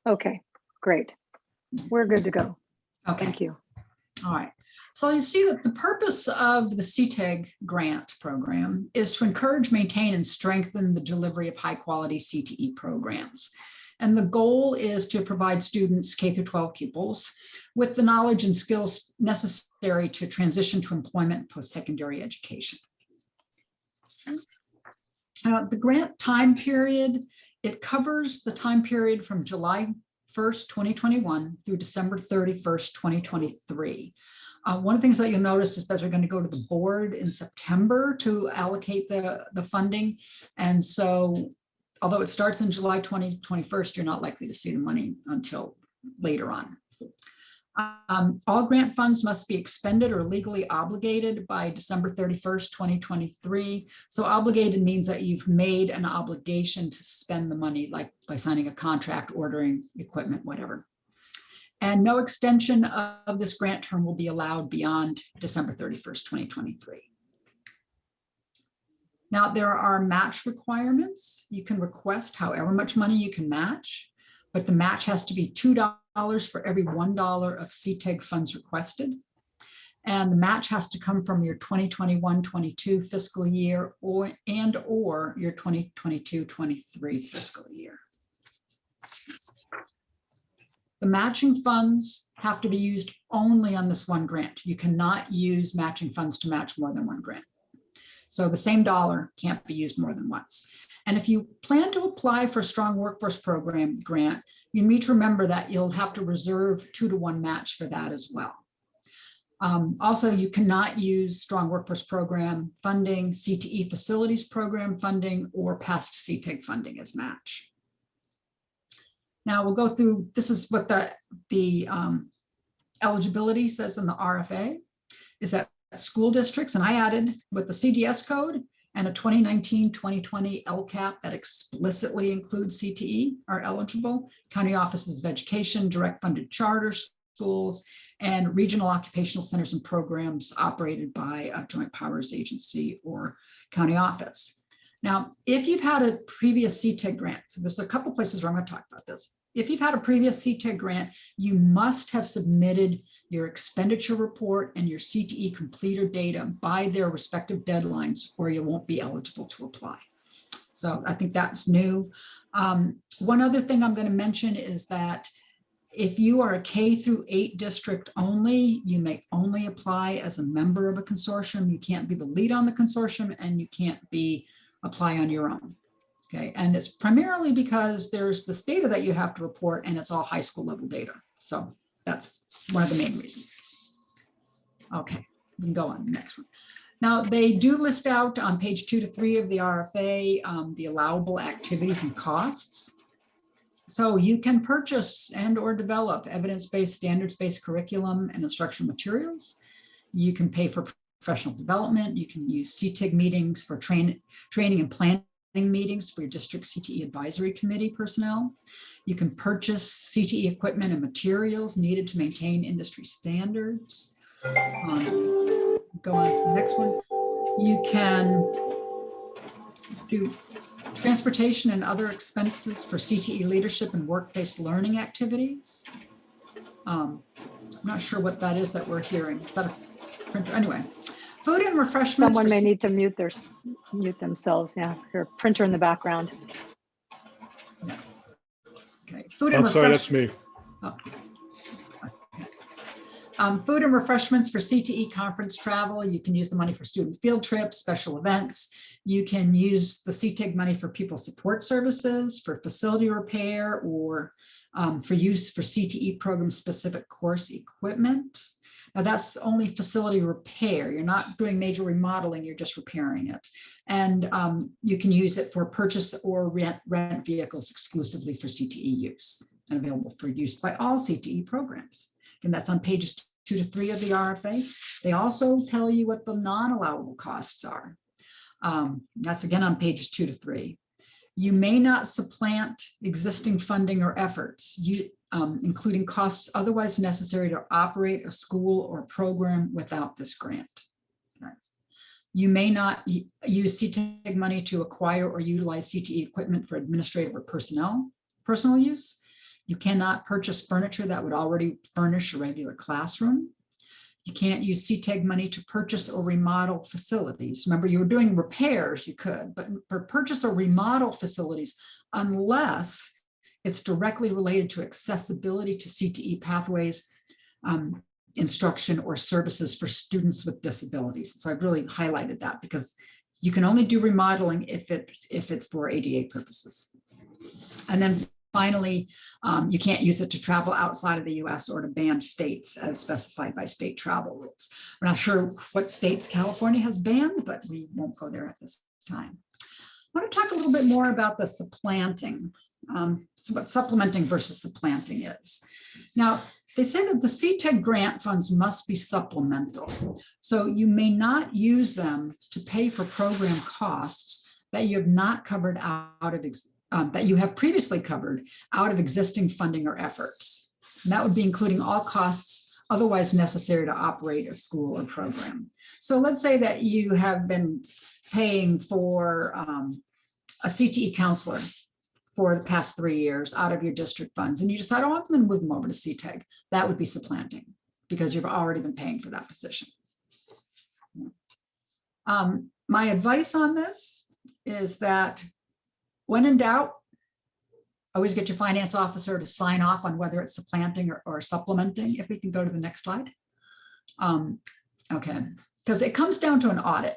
Okay, great. We're good to go. Okay. Thank you. All right. So you see that the purpose of the CTEIG grant program is to encourage, maintain, and strengthen the delivery of high quality CTE programs. And the goal is to provide students, K through 12 pupils, with the knowledge and skills necessary to transition to employment and post-secondary education. The grant time period, it covers the time period from July 1st, 2021 through December 31st, 2023. One of the things that you'll notice is that they're going to go to the board in September to allocate the funding. And so, although it starts in July 2021, you're not likely to see the money until later on. All grant funds must be expended or legally obligated by December 31st, 2023. So obligated means that you've made an obligation to spend the money, like by signing a contract, ordering equipment, whatever. And no extension of this grant term will be allowed beyond December 31st, 2023. Now, there are match requirements. You can request however much money you can match, but the match has to be $2 for every $1 of CTEIG funds requested. And the match has to come from your 2021-22 fiscal year or your 2022-23 fiscal year. The matching funds have to be used only on this one grant. You cannot use matching funds to match more than one grant. So the same dollar can't be used more than once. And if you plan to apply for a Strong Workforce Program grant, you need to remember that you'll have to reserve 2-to-1 match for that as well. Also, you cannot use Strong Workforce Program funding, CTE Facilities Program funding, or past CTEIG funding as match. Now we'll go through, this is what the eligibility says in the RFA, is that school districts, and I added with the CDS code and a 2019-2020 LCAP that explicitly includes CTE are eligible. County offices of education, direct funded charter schools, and regional occupational centers and programs operated by a joint powers agency or county office. Now, if you've had a previous CTEIG grant, so there's a couple places where I'm going to talk about this. If you've had a previous CTEIG grant, you must have submitted your expenditure report and your CTE completer data by their respective deadlines, or you won't be eligible to apply. So I think that's new. One other thing I'm going to mention is that if you are a K through 8 district only, you may only apply as a member of a consortium. You can't be the lead on the consortium, and you can't apply on your own. Okay, and it's primarily because there's this data that you have to report, and it's all high school level data. So that's one of the main reasons. Okay, we can go on the next one. Now, they do list out on page 2 to 3 of the RFA the allowable activities and costs. So you can purchase and or develop evidence-based, standards-based curriculum and instructional materials. You can pay for professional development. You can use CTEIG meetings for training and planning meetings for your district CTE advisory committee personnel. You can purchase CTE equipment and materials needed to maintain industry standards. Go on to the next one. You can do transportation and other expenses for CTE leadership and work-based learning activities. I'm not sure what that is that we're hearing. Is that a printer? Anyway, food and refreshments. Someone may need to mute themselves. Yeah, your printer in the background. Yeah. Okay. Food and sorry, that's me. Oh. Food and refreshments for CTE conference travel. You can use the money for student field trips, special events. You can use the CTEIG money for pupil support services, for facility repair, or for use for CTE program specific course equipment. Now that's only facility repair. You're not doing major remodeling, you're just repairing it. And you can use it for purchase or rent vehicles exclusively for CTE use and available for use by all CTE programs. And that's on pages 2 to 3 of the RFA. They also tell you what the non-allowable costs are. That's again on pages 2 to 3. You may not supplant existing funding or efforts, including costs otherwise necessary to operate a school or program without this grant. You may not use CTEIG money to acquire or utilize CTE equipment for administrative or personal use. You cannot purchase furniture that would already furnish a regular classroom. You can't use CTEIG money to purchase or remodel facilities. Remember, you were doing repairs, you could, but for purchase or remodel facilities, unless it's directly related to accessibility to CTE pathways, instruction, or services for students with disabilities. So I've really highlighted that because you can only do remodeling if it's for ADA purposes. And then finally, you can't use it to travel outside of the US or to banned states as specified by state travel rules. We're not sure what states California has banned, but we won't go there at this time. I want to talk a little bit more about the supplanting, so what supplementing versus supplanting is. Now, they say that the CTEIG grant funds must be supplemental. So you may not use them to pay for program costs that you have not covered out of that you have previously covered out of existing funding or efforts. And that would be including all costs otherwise necessary to operate a school or program. So let's say that you have been paying for a CTE counselor for the past 3 years out of your district funds, and you decide, oh, I'm going to move them over to CTEIG. That would be supplanting because you've already been paying for that position. My advice on this is that when in doubt, always get your finance officer to sign off on whether it's supplanting or supplementing. If we can go to the next slide. Okay, because it comes down to an audit.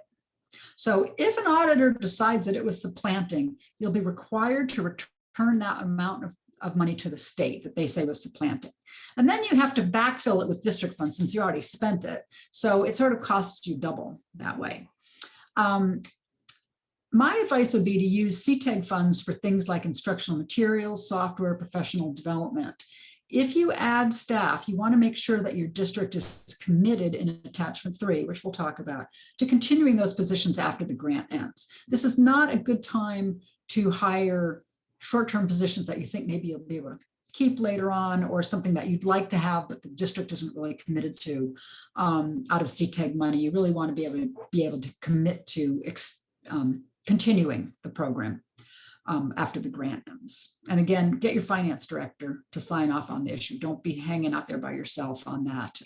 So if an auditor decides that it was supplanting, you'll be required to return that amount of money to the state that they say was supplanting. And then you have to backfill it with district funds since you already spent it. So it sort of costs you double that way. My advice would be to use CTEIG funds for things like instructional materials, software, professional development. If you add staff, you want to make sure that your district is committed in attachment 3, which we'll talk about, to continuing those positions after the grant ends. This is not a good time to hire short-term positions that you think maybe you'll be able to keep later on, or something that you'd like to have, but the district isn't really committed to out of CTEIG money. You really want to be able to commit to continuing the program after the grant ends. And again, get your finance director to sign off on the issue. Don't be hanging out there by yourself on that.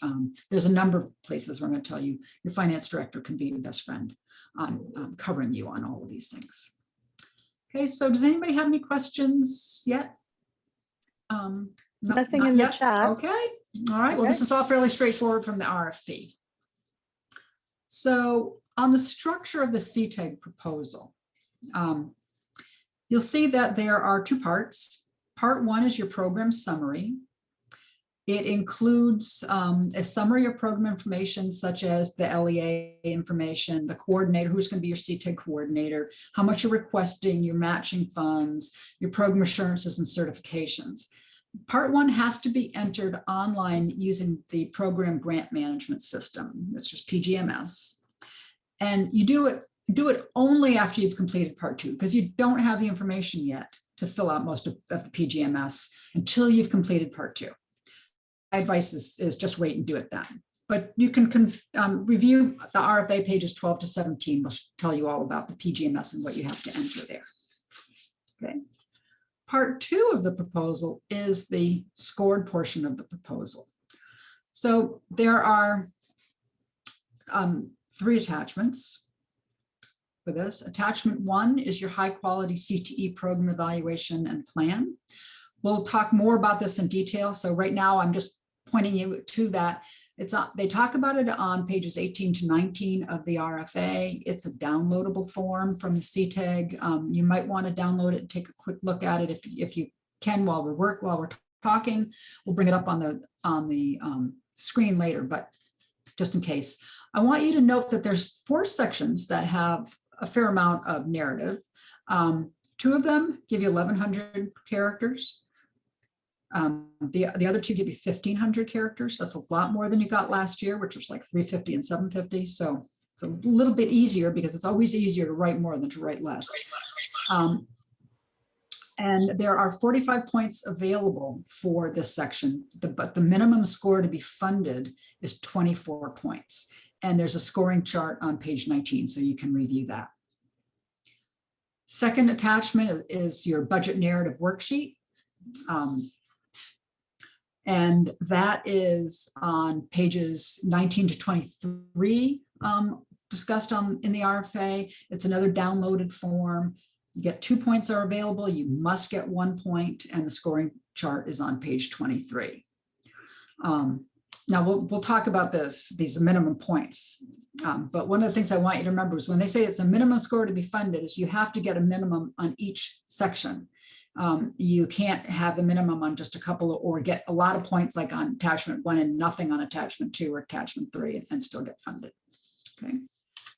There's a number of places where I'm going to tell you your finance director can be your best friend on covering you on all of these things. Okay, so does anybody have any questions yet? Nothing in the chat. Okay, all right. Well, this is all fairly straightforward from the RFP. So on the structure of the CTEIG proposal, you'll see that there are 2 parts. Part 1 is your program summary. It includes a summary of program information, such as the LEA information, the coordinator, who's going to be your CTEIG coordinator, how much you're requesting, your matching funds, your program assurances and certifications. Part 1 has to be entered online using the program grant management system, which is PGMS. And you do it only after you've completed part 2, because you don't have the information yet to fill out most of the PGMS until you've completed part 2. My advice is just wait and do it then. But you can review the RFA pages 12 to 17, which tell you all about the PGMS and what you have to enter there. Okay. Part 2 of the proposal is the scored portion of the proposal. So there are 3 attachments for this. Attachment 1 is your high quality CTE program evaluation and plan. We'll talk more about this in detail. So right now I'm just pointing you to that. They talk about it on pages 18 to 19 of the RFA. It's a downloadable form from the CTEIG. You might want to download it and take a quick look at it if you can while we're talking. We'll bring it up on the screen later, but just in case. I want you to note that there's 4 sections that have a fair amount of narrative. 2 of them give you 1,100 characters. The other 2 give you 1,500 characters. That's a lot more than you got last year, which was like 350 and 750. So it's a little bit easier because it's always easier to write more than to write less. And there are 45 points available for this section, but the minimum score to be funded is 24 points. And there's a scoring chart on page 19, so you can review that. Second attachment is your budget narrative worksheet. And that is on pages 19 to 23, discussed in the RFA. It's another downloaded form. You get 2 points are available. You must get 1 point, and the scoring chart is on page 23. Now we'll talk about these minimum points. But one of the things I want you to remember is when they say it's a minimum score to be funded is you have to get a minimum on each section. You can't have a minimum on just a couple or get a lot of points like on attachment 1 and nothing on attachment 2 or attachment 3 and still get funded. Okay.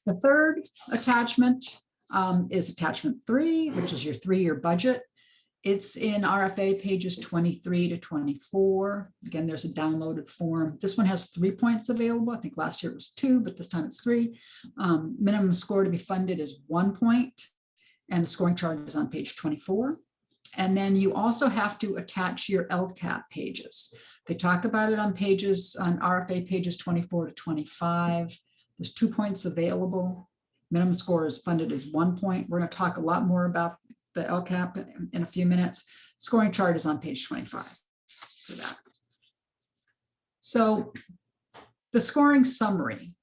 The third attachment is attachment 3, which is your 3-year budget. It's in RFA pages 23 to 24. Again, there's a downloaded form. This one has 3 points available. I think last year it was 2, but this time it's 3. Minimum score to be funded is 1 point, and the scoring chart is on page 24. And then you also have to attach your LCAP pages. They talk about it on RFA pages 24 to 25. There's 2 points available. Minimum score is funded as 1 point. We're going to talk a lot more about the LCAP in a few minutes. Scoring chart is on page 25 for that. So the scoring summary,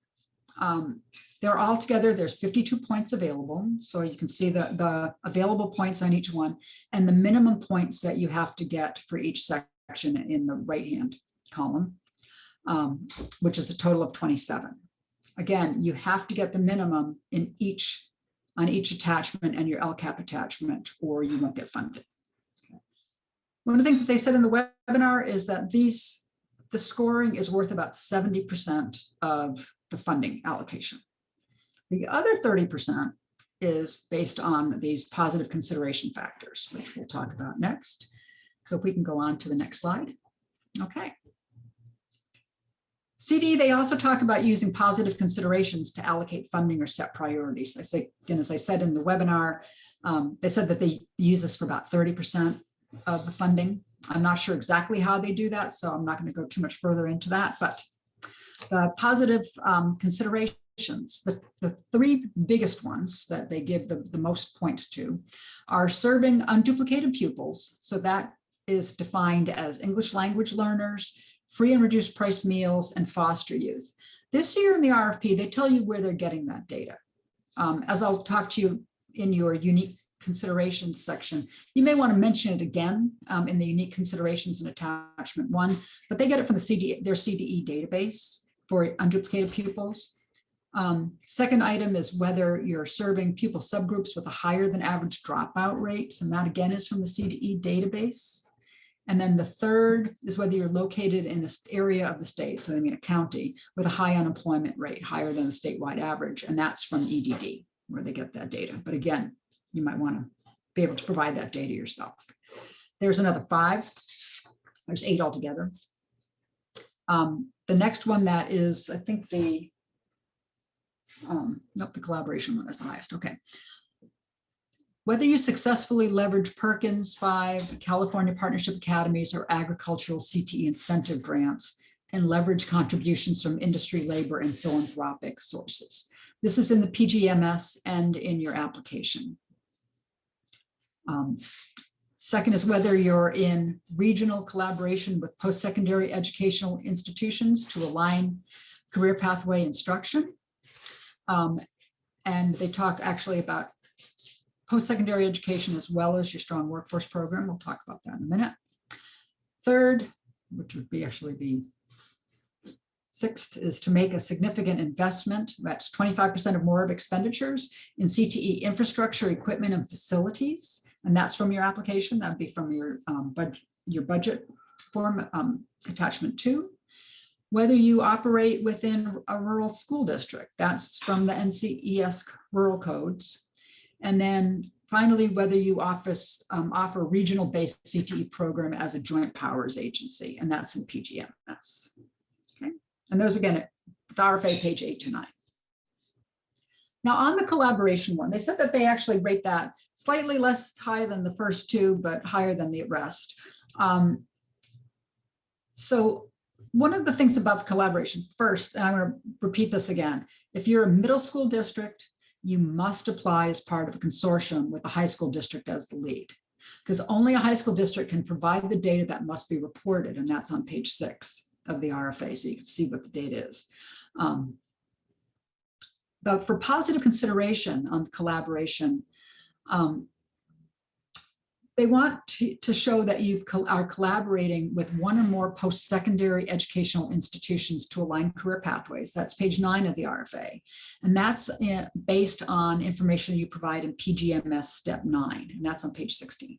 they're all together. There's 52 points available. So you can see the available points on each one and the minimum points that you have to get for each section in the right-hand column, which is a total of 27. Again, you have to get the minimum on each attachment and your LCAP attachment, or you won't get funded. Okay. One of the things that they said in the webinar is that the scoring is worth about 70% of the funding allocation. The other 30% is based on these positive consideration factors, which we'll talk about next. So if we can go on to the next slide. Okay. CTE, they also talk about using positive considerations to allocate funding or set priorities. Again, as I said in the webinar, they said that they use this for about 30% of the funding. I'm not sure exactly how they do that, so I'm not going to go too much further into that, but the positive considerations, the 3 biggest ones that they give the most points to are serving unduplicated pupils. So that is defined as English language learners, free and reduced price meals, and foster youth. This year in the RFP, they tell you where they're getting that data. As I'll talk to you in your unique considerations section, you may want to mention it again in the unique considerations in attachment 1, but they get it from their CTE database for unduplicated pupils. Second item is whether you're serving pupil subgroups with a higher than average dropout rates, and that again is from the CTE database. And then the third is whether you're located in an area of the state, so I mean a county, with a high unemployment rate, higher than the statewide average, and that's from EDD, where they get that data. But again, you might want to be able to provide that data yourself. There's another 5. There's 8 altogether. The next one that is, I think the collaboration one is the highest. Okay. Whether you successfully leverage Perkins 5, California Partnership Academies, or agricultural CTE incentive grants, and leverage contributions from industry, labor, and philanthropic sources. This is in the PGMS and in your application. Second is whether you're in regional collaboration with post-secondary educational institutions to align career pathway instruction. And they talk actually about post-secondary education as well as your strong workforce program. We'll talk about that in a minute. Third, which would be actually be 6th, is to make a significant investment. That's 25% or more of expenditures in CTE infrastructure, equipment, and facilities. And that's from your application. That'd be from your budget form, attachment 2. Whether you operate within a rural school district, that's from the NCES rural codes. And then finally, whether you offer regional-based CTE program as a joint powers agency, and that's in PGMS. Okay, and those again at the RFA page 8 to 9. Now on the collaboration one, they said that they actually rate that slightly less high than the first 2, but higher than the rest. So one of the things about the collaboration, first, and I'm going to repeat this again, if you're a middle school district, you must apply as part of a consortium with the high school district as the lead. because only a high school district can provide the data that must be reported, and that's on page 6 of the RFA, so you can see what the data is. But for positive consideration on collaboration, they want to show that you are collaborating with one or more post-secondary educational institutions to align career pathways. That's page 9 of the RFA. And that's based on information you provide in PGMS step 9, and that's on page 16.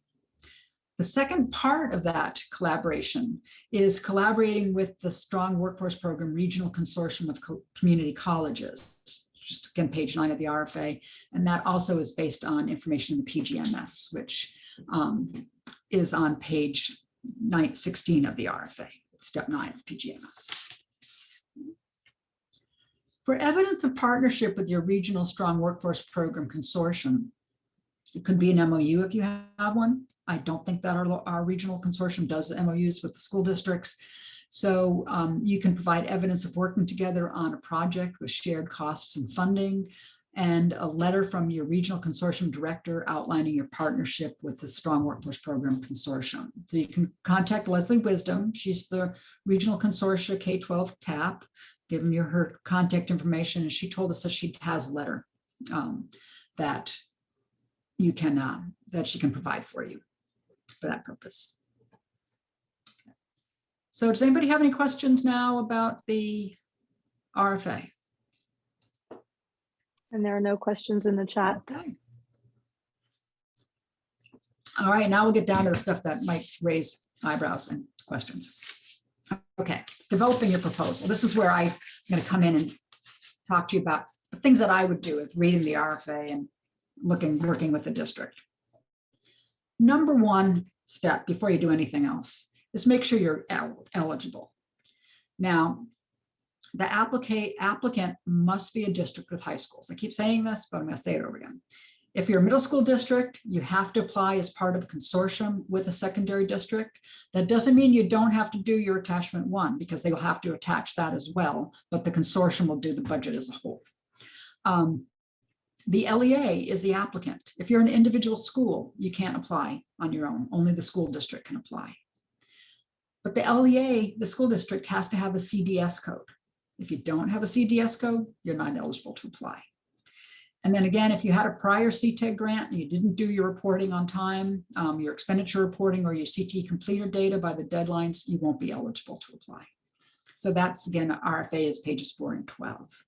The second part of that collaboration is collaborating with the Strong Workforce Program Regional Consortium of Community Colleges, just again, page 9 of the RFA. And that also is based on information in the PGMS, which is on page 16 of the RFA, step 9 of PGMS. For evidence of partnership with your regional Strong Workforce Program consortium, it could be an MOU if you have one. I don't think that our regional consortium does MOUs with the school districts. So you can provide evidence of working together on a project with shared costs and funding, and a letter from your regional consortium director outlining your partnership with the Strong Workforce Program Consortium. So you can contact Leslie Wisdom. She's the regional consortia K-12 TAP, give them her contact information. And she told us that she has a letter that you can, that she can provide for you for that purpose. So does anybody have any questions now about the RFA? And there are no questions in the chat. Okay. All right, now we'll get down to the stuff that might raise eyebrows and questions. Okay, developing your proposal. This is where I'm going to come in and talk to you about the things that I would do with reading the RFA and working with the district. Number one step before you do anything else is make sure you're eligible. Now, the applicant must be a district with high schools. I keep saying this, but I'm going to say it over again. If you're a middle school district, you have to apply as part of a consortium with a secondary district. That doesn't mean you don't have to do your attachment 1, because they will have to attach that as well, but the consortium will do the budget as a whole. The LEA is the applicant. If you're an individual school, you can't apply on your own. Only the school district can apply. But the LEA, the school district, has to have a CDS code. If you don't have a CDS code, you're not eligible to apply. And then again, if you had a prior CTEIG grant and you didn't do your reporting on time, your expenditure reporting or your CTE completed data by the deadlines, you won't be eligible to apply. So that's, again, RFA is pages 4 and 12.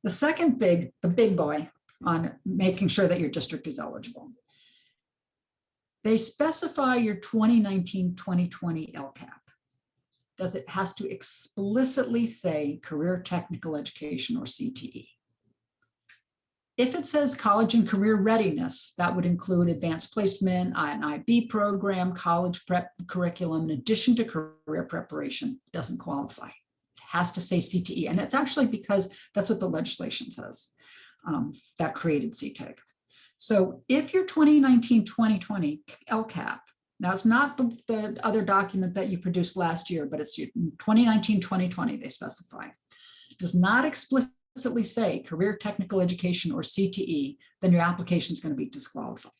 The second the big boy on making sure that your district is eligible. They specify your 2019-2020 LCAP. It has to explicitly say career technical education or CTE. If it says college and career readiness, that would include advanced placement, an IB program, college prep curriculum, in addition to career preparation, doesn't qualify. It has to say CTE. And it's actually because that's what the legislation says that created CTEIG. So if your 2019-2020 LCAP, now it's not the other document that you produced last year, but it's 2019-2020 they specify, does not explicitly say career technical education or CTE, then your application is going to be disqualified.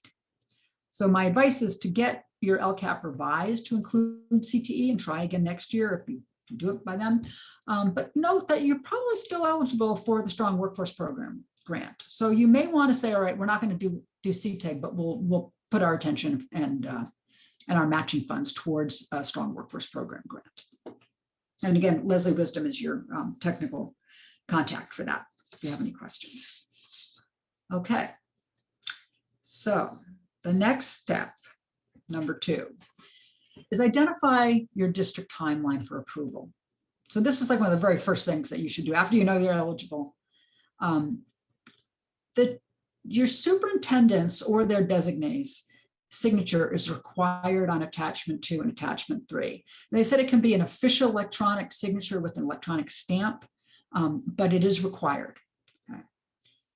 So my advice is to get your LCAP revised to include CTE and try again next year if you can do it by then. But note that you're probably still eligible for the Strong Workforce Program grant. So you may want to say, all right, we're not going to do CTEIG, but we'll put our attention and our matching funds towards a Strong Workforce Program grant. And again, Leslie Wisdom is your technical contact for that, if you have any questions. Okay, so the next step, number 2, is identify your district timeline for approval. So this is like one of the very first things that you should do after you know you're eligible. Your superintendents or their designees signature is required on attachment 2 and attachment 3. They said it can be an official electronic signature with an electronic stamp, but it is required. Okay.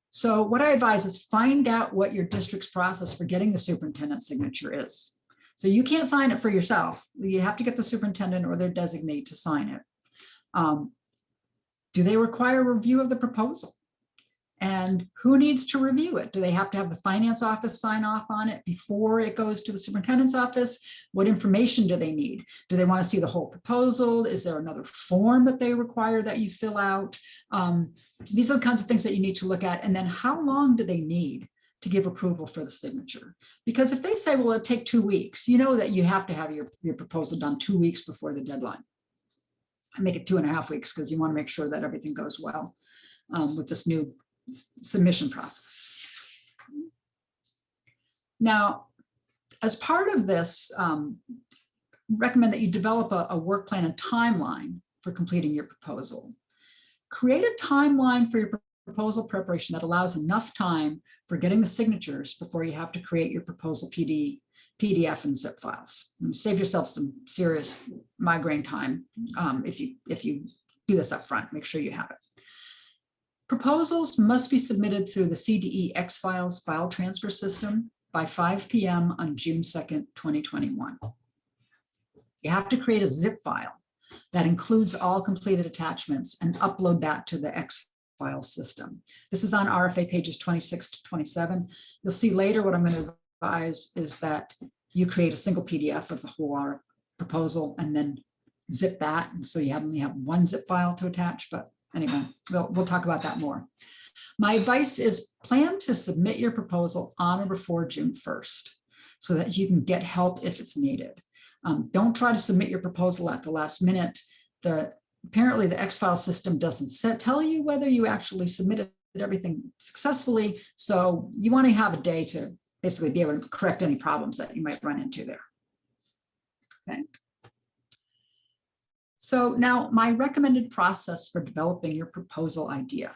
So what I advise is find out what your district's process for getting the superintendent's signature is. So you can't sign it for yourself. You have to get the superintendent or their designee to sign it. Do they require a review of the proposal? And who needs to review it? Do they have to have the finance office sign off on it before it goes to the superintendent's office? What information do they need? Do they want to see the whole proposal? Is there another form that they require that you fill out? These are the kinds of things that you need to look at. And then how long do they need to give approval for the signature? Because if they say, well, it'll take 2 weeks, you know that you have to have your proposal done 2 weeks before the deadline. I make it 2.5 weeks because you want to make sure that everything goes well with this new submission process. Now, as part of this, recommend that you develop a work plan and timeline for completing your proposal. Create a timeline for your proposal preparation that allows enough time for getting the signatures before you have to create your proposal PDF and zip files. And save yourself some serious migraine time if you do this up front. Make sure you have it. Proposals must be submitted through the CTEIG files file transfer system by 5 p.m. on June 2nd, 2021. You have to create a zip file that includes all completed attachments and upload that to the X file system. This is on RFA pages 26 to 27. You'll see later what I'm going to advise is that you create a single PDF of the whole proposal and then zip that. And so you only have one zip file to attach, but anyway, we'll talk about that more. My advice is plan to submit your proposal on or before June 1st so that you can get help if it's needed. Don't try to submit your proposal at the last minute. Apparently the X file system doesn't tell you whether you actually submitted everything successfully. So you want to have a day to basically be able to correct any problems that you might run into there. Okay. So now my recommended process for developing your proposal idea.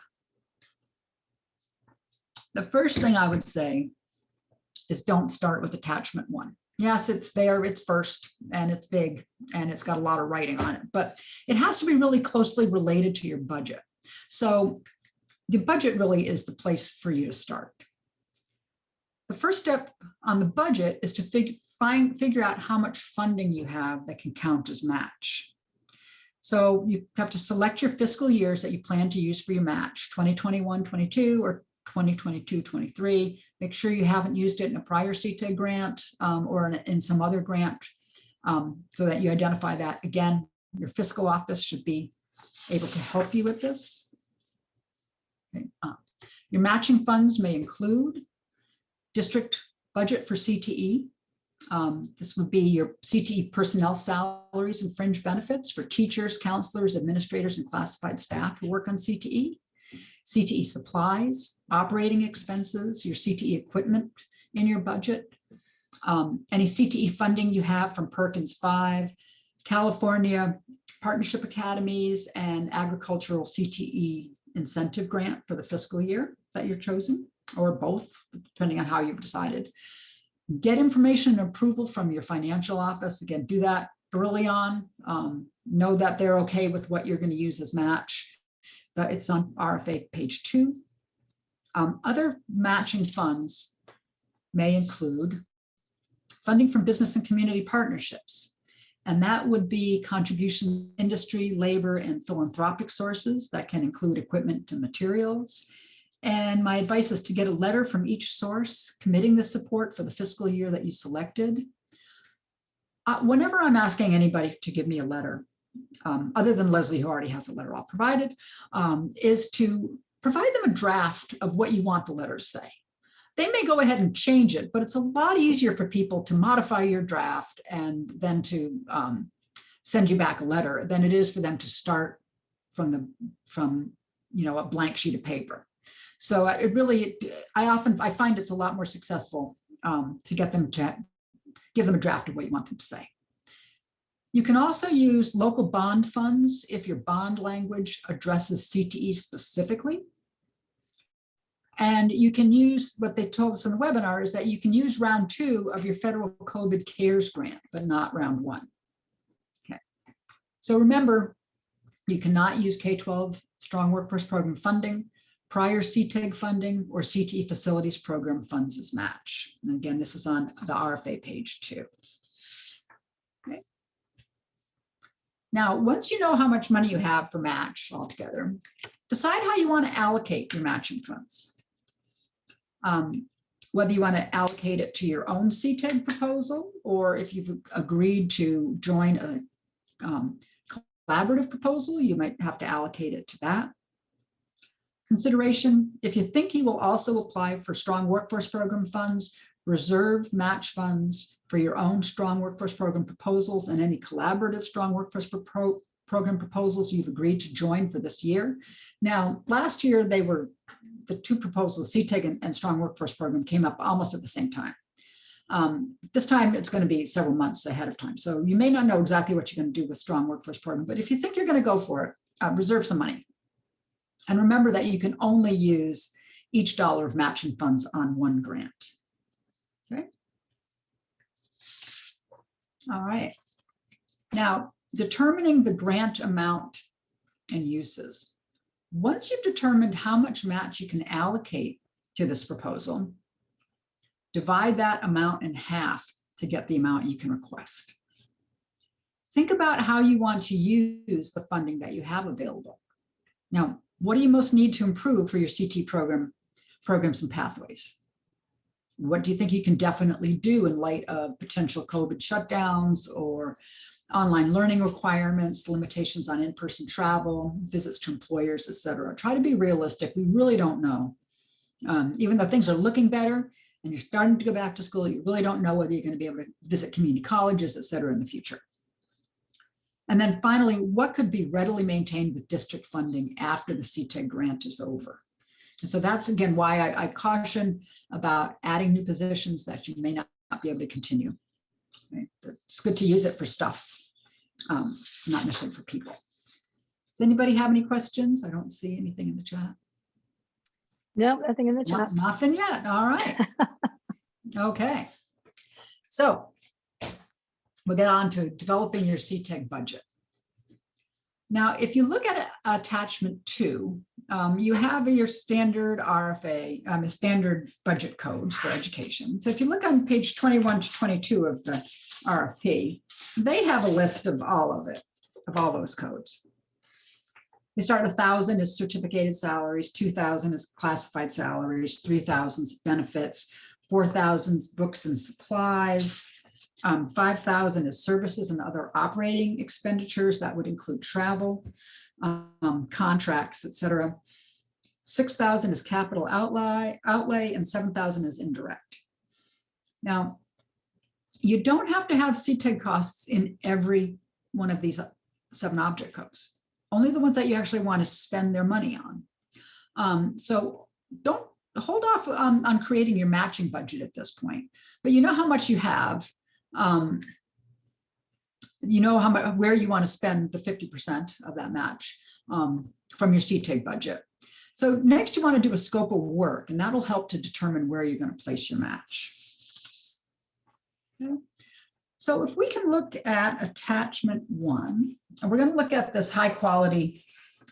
The first thing I would say is don't start with attachment 1. Yes, it's there, it's first, and it's big, and it's got a lot of writing on it, but it has to be really closely related to your budget. So the budget really is the place for you to start. The first step on the budget is to figure out how much funding you have that can count as match. So you have to select your fiscal years that you plan to use for your match, 2021-22 or 2022-23. Make sure you haven't used it in a prior CTEIG grant or in some other grant so that you identify that. Again, your fiscal office should be able to help you with this. Okay. Your matching funds may include district budget for CTE. This would be your CTE personnel salaries and fringe benefits for teachers, counselors, administrators, and classified staff who work on CTE. CTE supplies, operating expenses, your CTE equipment in your budget, any CTE funding you have from Perkins 5, California Partnership Academies, and Agricultural CTE Incentive Grant for the fiscal year that you're chosen, or both, depending on how you've decided. Get information and approval from your financial office. Again, do that early on. Know that they're okay with what you're going to use as match. It's on RFA page 2. Other matching funds may include funding from business and community partnerships. And that would be contribution industry, labor, and philanthropic sources that can include equipment and materials. And my advice is to get a letter from each source committing the support for the fiscal year that you selected. Whenever I'm asking anybody to give me a letter, other than Leslie, who already has a letter all provided, is to provide them a draft of what you want the letter to say. They may go ahead and change it, but it's a lot easier for people to modify your draft and then to send you back a letter than it is for them to start from a blank sheet of paper. So I find it's a lot more successful to get them to give them a draft of what you want them to say. You can also use local bond funds if your bond language addresses CTE specifically. And you can use, what they told us in the webinar is that you can use round 2 of your federal COVID CARES grant, but not round 1. Okay. So remember, you cannot use K-12 Strong Workforce Program funding, prior CTEIG funding, or CTE Facilities Program funds as match. And again, this is on the RFA page 2. Okay. Now, once you know how much money you have for match altogether, decide how you want to allocate your matching funds. Whether you want to allocate it to your own CTEIG proposal, or if you've agreed to join a collaborative proposal, you might have to allocate it to that. Consideration, if you think you will also apply for strong workforce program funds, reserve match funds for your own strong workforce program proposals and any collaborative strong workforce program proposals you've agreed to join for this year. Now, last year, they were the two proposals, CTEIG and strong workforce program, came up almost at the same time. This time it's going to be several months ahead of time. So you may not know exactly what you're going to do with strong workforce program, but if you think you're going to go for it, reserve some money. And remember that you can only use each dollar of matching funds on one grant. Okay. All right. Now, determining the grant amount and uses. Once you've determined how much match you can allocate to this proposal, divide that amount in half to get the amount you can request. Think about how you want to use the funding that you have available. Now, what do you most need to improve for your CT programs and pathways? What do you think you can definitely do in light of potential COVID shutdowns or online learning requirements, limitations on in-person travel, visits to employers, et cetera? Try to be realistic. We really don't know. Even though things are looking better and you're starting to go back to school, you really don't know whether you're going to be able to visit community colleges, et cetera, in the future. And then finally, what could be readily maintained with district funding after the CTEIG grant is over? And so that's, again, why I caution about adding new positions that you may not be able to continue. Right? It's good to use it for stuff, not necessarily for people. Does anybody have any questions? I don't see anything in the chat. No, nothing in the chat. Nothing yet. All right. Okay. So we'll get on to developing your CTEIG budget. Now, if you look at attachment 2, you have your standard RFA, standard budget codes for education. So if you look on page 21 to 22 of the RFP, they have a list of all of it, of all those codes. They start 1,000 is certificated salaries, 2,000 is classified salaries, 3,000 is benefits, 4,000 is books and supplies, 5,000 is services and other operating expenditures. That would include travel, contracts, et cetera. 6,000 is capital outlay, and 7,000 is indirect. Now, you don't have to have CTEIG costs in every one of these 7 object codes, only the ones that you actually want to spend their money on. So don't hold off on creating your matching budget at this point, but you know how much you have. You know how much, where you want to spend the 50% of that match from your CTEIG budget. So next you want to do a scope of work, and that'll help to determine where you're going to place your match. Okay. So if we can look at attachment 1, and we're going to look at this high quality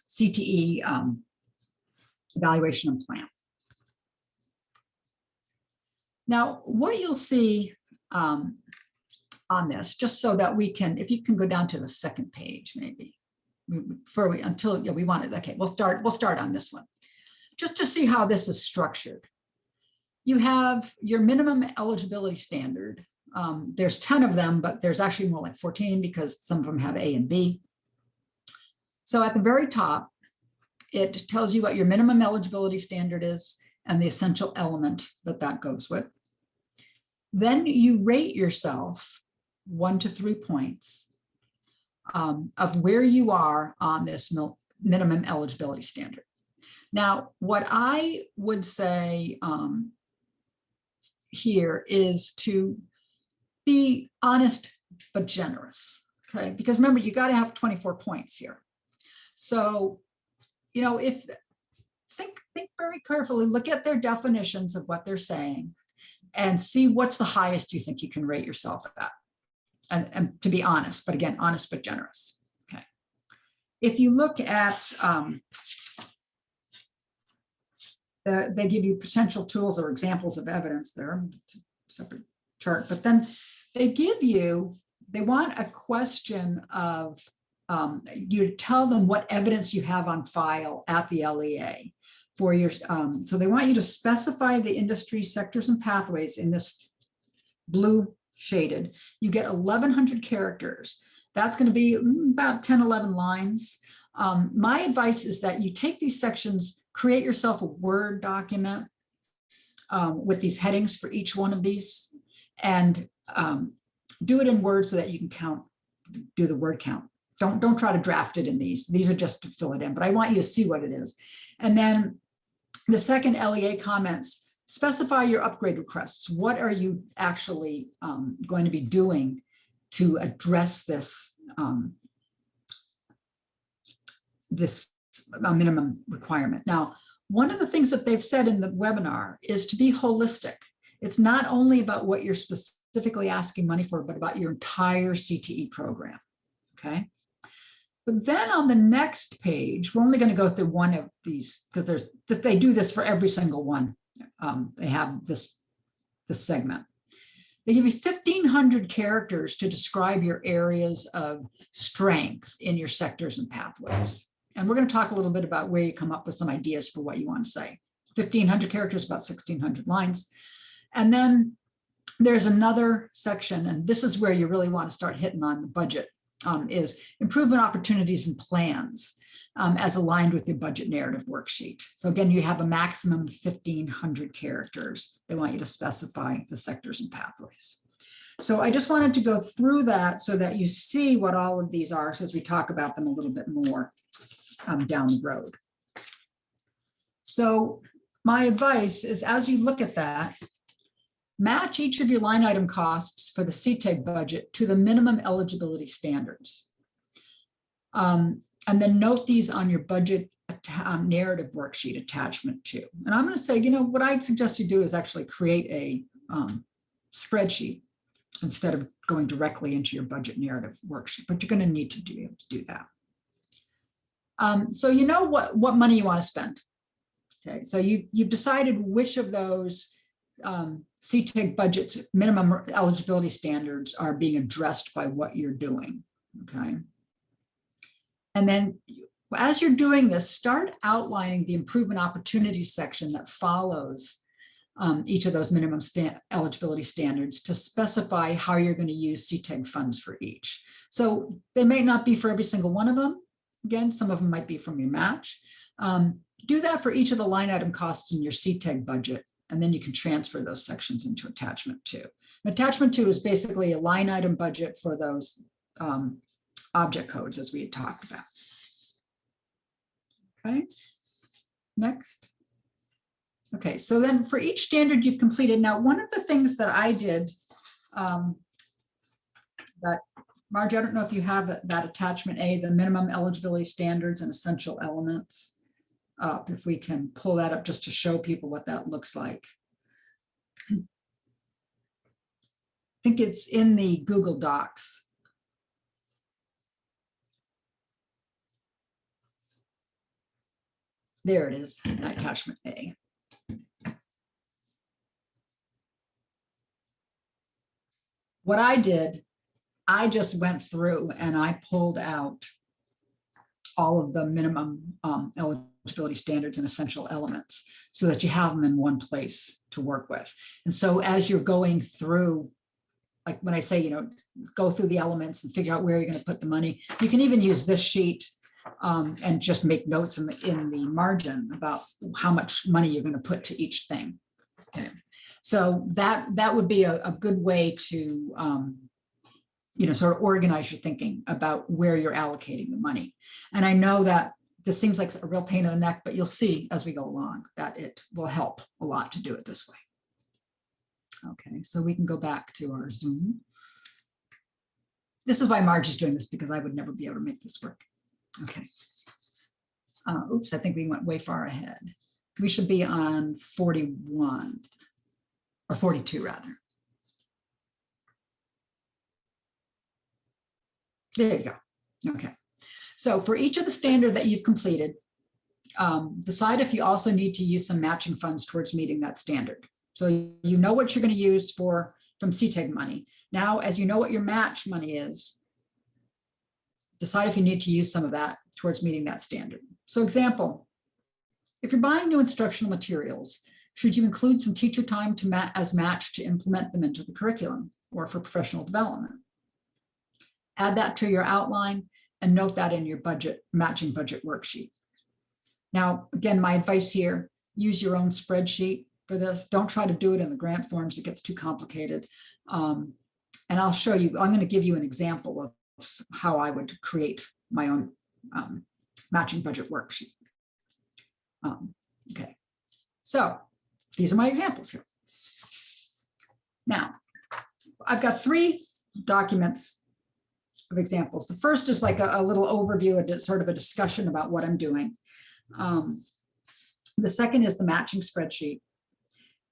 CTE evaluation and plan. Now, what you'll see on this, just so that we can, if you can go down to the second page, maybe before we, until we want it. Okay, we'll start on this one, just to see how this is structured. You have your minimum eligibility standard. There's 10 of them, but there's actually more like 14 because some of them have A and B. So at the very top, it tells you what your minimum eligibility standard is and the essential element that goes with. Then you rate yourself 1 to 3 points of where you are on this minimum eligibility standard. Now, what I would say here is to be honest but generous, okay? Because remember, you got to have 24 points here. So, you know, if think very carefully, look at their definitions of what they're saying, and see what's the highest you think you can rate yourself at. And to be honest, but again, honest but generous. Okay. If you look at, they give you potential tools or examples of evidence there, separate chart, but then they give you, they want a question of you tell them what evidence you have on file at the LEA for your, so they want you to specify the industry sectors and pathways in this blue shaded. You get 1,100 characters. That's going to be about 10, 11 lines. My advice is that you take these sections, create yourself a Word document with these headings for each one of these, and do it in Word so that you can count, do the word count. Don't try to draft it in these. These are just to fill it in, but I want you to see what it is. And then the second LEA comments, specify your upgrade requests. What are you actually going to be doing to address this, this minimum requirement? Now, one of the things that they've said in the webinar is to be holistic. It's not only about what you're specifically asking money for, but about your entire CTE program, okay? But then on the next page, we're only going to go through one of these because they do this for every single one. They have this segment. They give you 1,500 characters to describe your areas of strength in your sectors and pathways. And we're going to talk a little bit about where you come up with some ideas for what you want to say. 1,500 characters, about 1,600 lines. And then there's another section, and this is where you really want to start hitting on the budget, is improvement opportunities and plans as aligned with your budget narrative worksheet. So again, you have a maximum of 1,500 characters. They want you to specify the sectors and pathways. So I just wanted to go through that so that you see what all of these are as we talk about them a little bit more down the road. So my advice is, as you look at that, match each of your line item costs for the CTEIG budget to the minimum eligibility standards. And then note these on your budget narrative worksheet attachment 2. And I'm going to say, you know, what I'd suggest you do is actually create a spreadsheet instead of going directly into your budget narrative worksheet, but you're going to need to be able to do that. So you know what money you want to spend. Okay, so you've decided which of those CTEIG budgets minimum eligibility standards are being addressed by what you're doing, okay? And then as you're doing this, start outlining the improvement opportunities section that follows each of those minimum eligibility standards to specify how you're going to use CTEIG funds for each. So they may not be for every single one of them. Again, some of them might be from your match. Do that for each of the line item costs in your CTEIG budget, and then you can transfer those sections into attachment 2. And attachment 2 is basically a line item budget for those object codes, as we had talked about. Okay, next. Okay, so then for each standard you've completed, now one of the things that I did, that Margie, I don't know if you have that attachment A, the minimum eligibility standards and essential elements. If we can pull that up just to show people what that looks like. I think it's in the Google Docs. There it is, attachment A. What I did, I just went through and I pulled out all of the minimum eligibility standards and essential elements so that you have them in one place to work with. And so as you're going through, like when I say, you know, go through the elements and figure out where you're going to put the money, you can even use this sheet and just make notes in the margin about how much money you're going to put to each thing. Okay. So that would be a good way to you know, sort of organize your thinking about where you're allocating the money. And I know that this seems like a real pain in the neck, but you'll see as we go along that it will help a lot to do it this way. Okay, so we can go back to our Zoom. This is why Margie's doing this, because I would never be able to make this work. Okay. Oops, I think we went way far ahead. We should be on 41 or 42 rather. There you go. Okay. So for each of the standard that you've completed, decide if you also need to use some matching funds towards meeting that standard. So you know what you're going to use from CTEIG money. Now, as you know what your match money is, decide if you need to use some of that towards meeting that standard. So example, if you're buying new instructional materials, should you include some teacher time as match to implement them into the curriculum or for professional development? Add that to your outline and note that in your matching budget worksheet. Now, again, my advice here, use your own spreadsheet for this. Don't try to do it in the grant forms. It gets too complicated. And I'll show you, I'm going to give you an example of how I would create my own matching budget worksheet. Okay, so these are my examples here. Now, I've got 3 documents of examples. The first is like a little overview, sort of a discussion about what I'm doing. The second is the matching spreadsheet.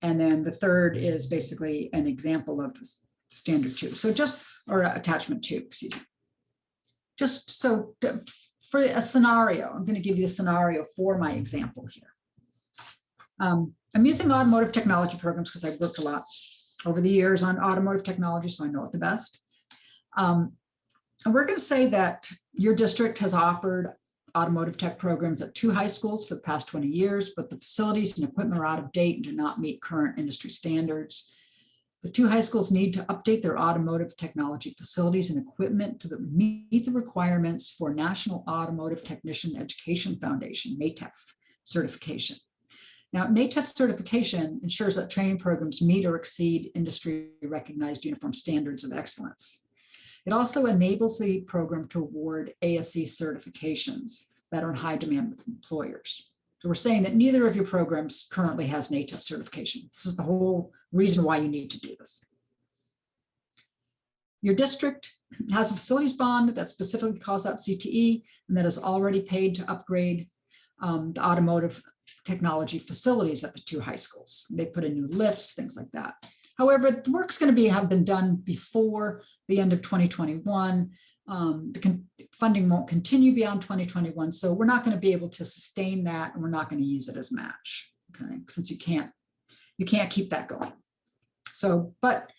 And then the third is basically an example of standard 2. So or attachment 2, excuse me. Just so for a scenario, I'm going to give you a scenario for my example here. I'm using automotive technology programs because I've worked a lot over the years on automotive technology, so I know it the best. And we're going to say that your district has offered automotive tech programs at 2 high schools for the past 20 years, but the facilities and equipment are out of date and do not meet current industry standards. The 2 high schools need to update their automotive technology facilities and equipment to meet the requirements for National Automotive Technician Education Foundation, NATEF certification. Now, NATEF certification ensures that training programs meet or exceed industry recognized uniform standards of excellence. It also enables the program to award ASE certifications that are in high demand with employers. So we're saying that neither of your programs currently has NATEF certification. This is the whole reason why you need to do this. Your district has a facilities bond that specifically calls out CTE and that is already paid to upgrade the automotive technology facilities at the 2 high schools. They put in new lifts, things like that. However, the work's going to have been done before the end of 2021. The funding won't continue beyond 2021, so we're not going to be able to sustain that, and we're not going to use it as match. Okay, since you can't keep that going. So, but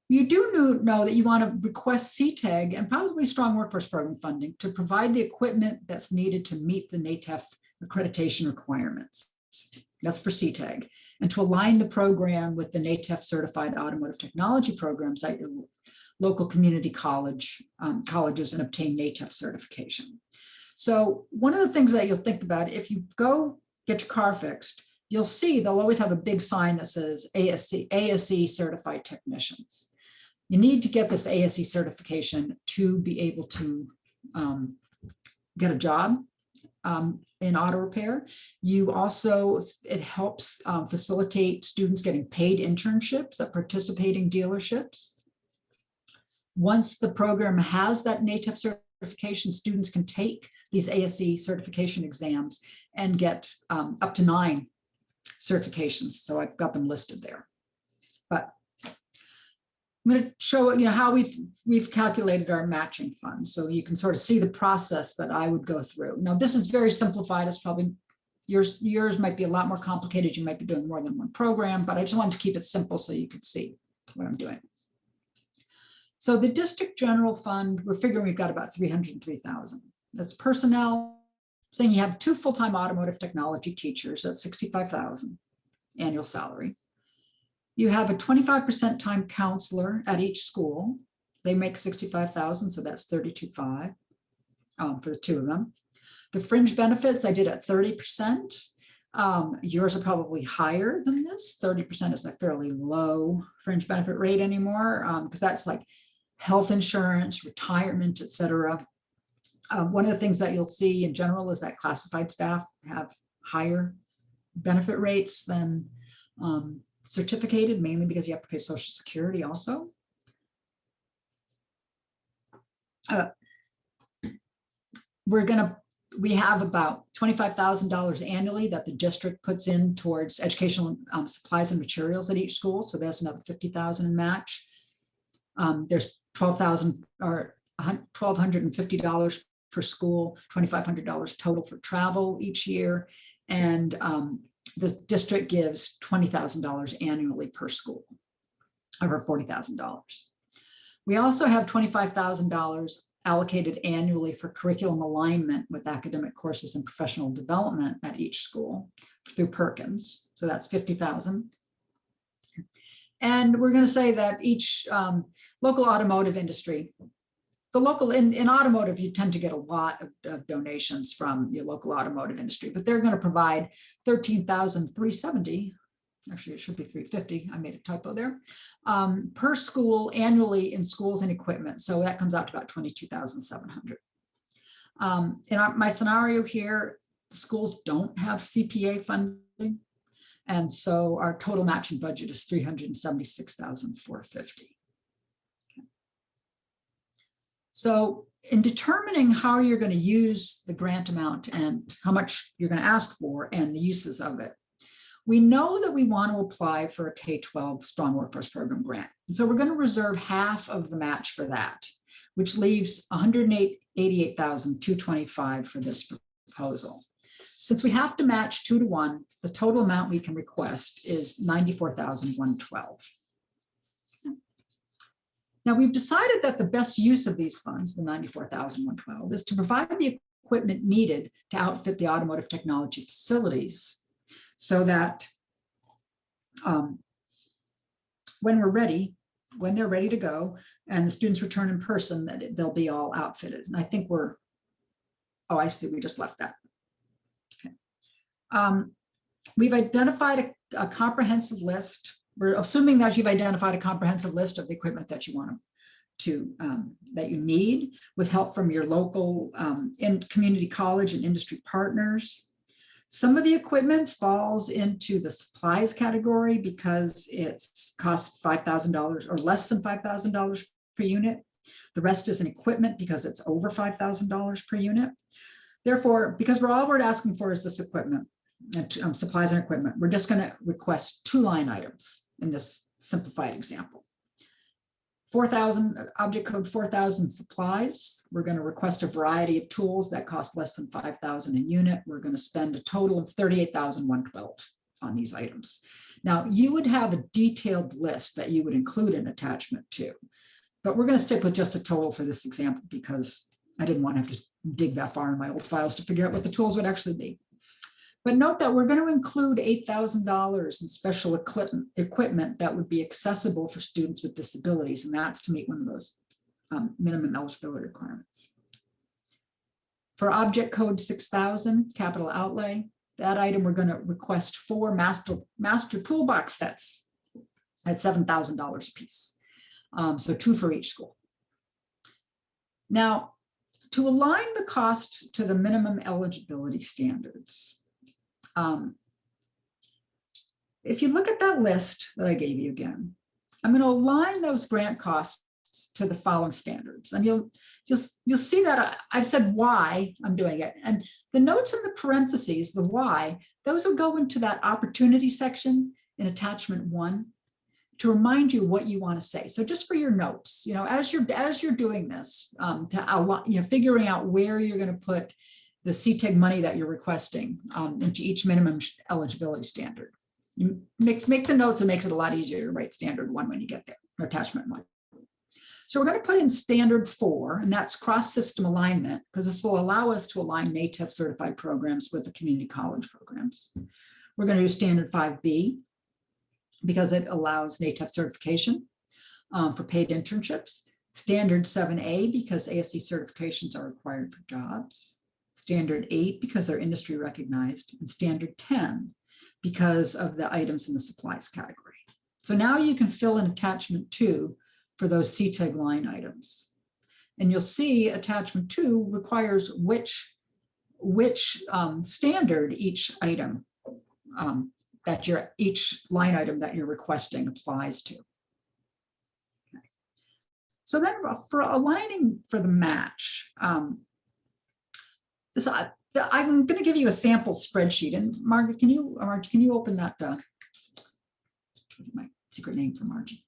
you do know that you want to request CTEIG and probably strong workforce program funding to provide the equipment that's needed to meet the NATEF accreditation requirements. That's for CTEIG, and to align the program with the NATEF certified automotive technology programs at your local community colleges and obtain NATEF certification. So one of the things that you'll think about, if you go get your car fixed, you'll see they'll always have a big sign that says ASE certified technicians. You need to get this ASE certification to be able to get a job in auto repair. You also, it helps facilitate students getting paid internships at participating dealerships. Once the program has that NATEF certification, students can take these ASE certification exams and get up to 9 certifications. So I've got them listed there. But I'm going to show how we've calculated our matching funds, so you can sort of see the process that I would go through. Now, this is very simplified. It's probably yours might be a lot more complicated. You might be doing more than one program, but I just wanted to keep it simple so you could see what I'm doing. So the district general fund, we're figuring we've got about 303,000. That's personnel, saying you have 2 full-time automotive technology teachers, that's 65,000 annual salary. You have a 25% time counselor at each school. They make 65,000, so that's 32,500 for the 2 of them. The fringe benefits I did at 30%. Yours are probably higher than this. 30% is a fairly low fringe benefit rate anymore, because that's like health insurance, retirement, et cetera. One of the things that you'll see in general is that classified staff have higher benefit rates than certificated, mainly because you have to pay Social Security also. We have about $25,000 annually that the district puts in towards educational supplies and materials at each school. So there's another $50,000 in match. There's $12,000 or $1,250 per school, $2,500 total for travel each year. And the district gives $20,000 annually per school, over $40,000. We also have $25,000 allocated annually for curriculum alignment with academic courses and professional development at each school through Perkins. So that's 50,000. And we're going to say that each local automotive industry, the local in automotive, you tend to get a lot of donations from your local automotive industry, but they're going to provide 13,370. Actually, it should be 350. I made a typo there, per school annually in schools and equipment. So that comes out to about 22,700. In my scenario here, the schools don't have CPA funding. And so our total matching budget is 376,450. Okay. So in determining how you're going to use the grant amount and how much you're going to ask for and the uses of it, we know that we want to apply for a K-12 Strong Workforce Program grant. And so we're going to reserve half of the match for that, which leaves 188,225 for this proposal. Since we have to match 2 to 1, the total amount we can request is 94,112. Now we've decided that the best use of these funds, the 94,112, is to provide the equipment needed to outfit the automotive technology facilities, so that when they're ready to go and the students return in person, that they'll be all outfitted. And I think oh, I see, we just left that. Okay. We've identified a comprehensive list. We're assuming that you've identified a comprehensive list of the equipment that you want that you need, with help from your local and community college and industry partners. Some of the equipment falls into the supplies category because it's costs $5,000 or less than $5,000 per unit. The rest is in equipment because it's over $5,000 per unit. Therefore, because all we're asking for is this equipment, supplies and equipment, we're just going to request 2 line items in this simplified example. 4,000 object code 4,000 supplies. We're going to request a variety of tools that cost less than 5,000 a unit. We're going to spend a total of 38,112 on these items. Now you would have a detailed list that you would include an attachment to, but we're going to stick with just a total for this example because I didn't want to have to dig that far in my old files to figure out what the tools would actually be. But note that we're going to include $8,000 in special equipment that would be accessible for students with disabilities, and that's to meet one of those minimum eligibility requirements. For object code 6,000, capital outlay, that item we're going to request 4 master toolbox sets at $7,000 a piece. So 2 for each school. Now, to align the cost to the minimum eligibility standards, if you look at that list that I gave you again, I'm going to align those grant costs to the following standards. And you'll see that I've said why I'm doing it. And the notes in the parentheses, the why, those will go into that opportunity section in attachment 1 to remind you what you want to say. So just for your notes, as you're doing this, figuring out where you're going to put the CTEIG money that you're requesting into each minimum eligibility standard. You make the notes, it makes it a lot easier to write standard 1 when you get there, or attachment 1. So we're going to put in standard 4, and that's cross-system alignment, because this will allow us to align NATEF certified programs with the community college programs. We're going to do standard 5B, because it allows NATEF certification for paid internships. Standard 7A, because ASC certifications are required for jobs. Standard 8, because they're industry recognized, and standard 10, because of the items in the supplies category. So now you can fill in attachment 2 for those CTEIG line items. And you'll see attachment 2 requires which standard each item each line item that you're requesting applies to. Okay. So then for aligning for the match, I'm going to give you a sample spreadsheet. And Margaret, can you open that? My secret name for Margie.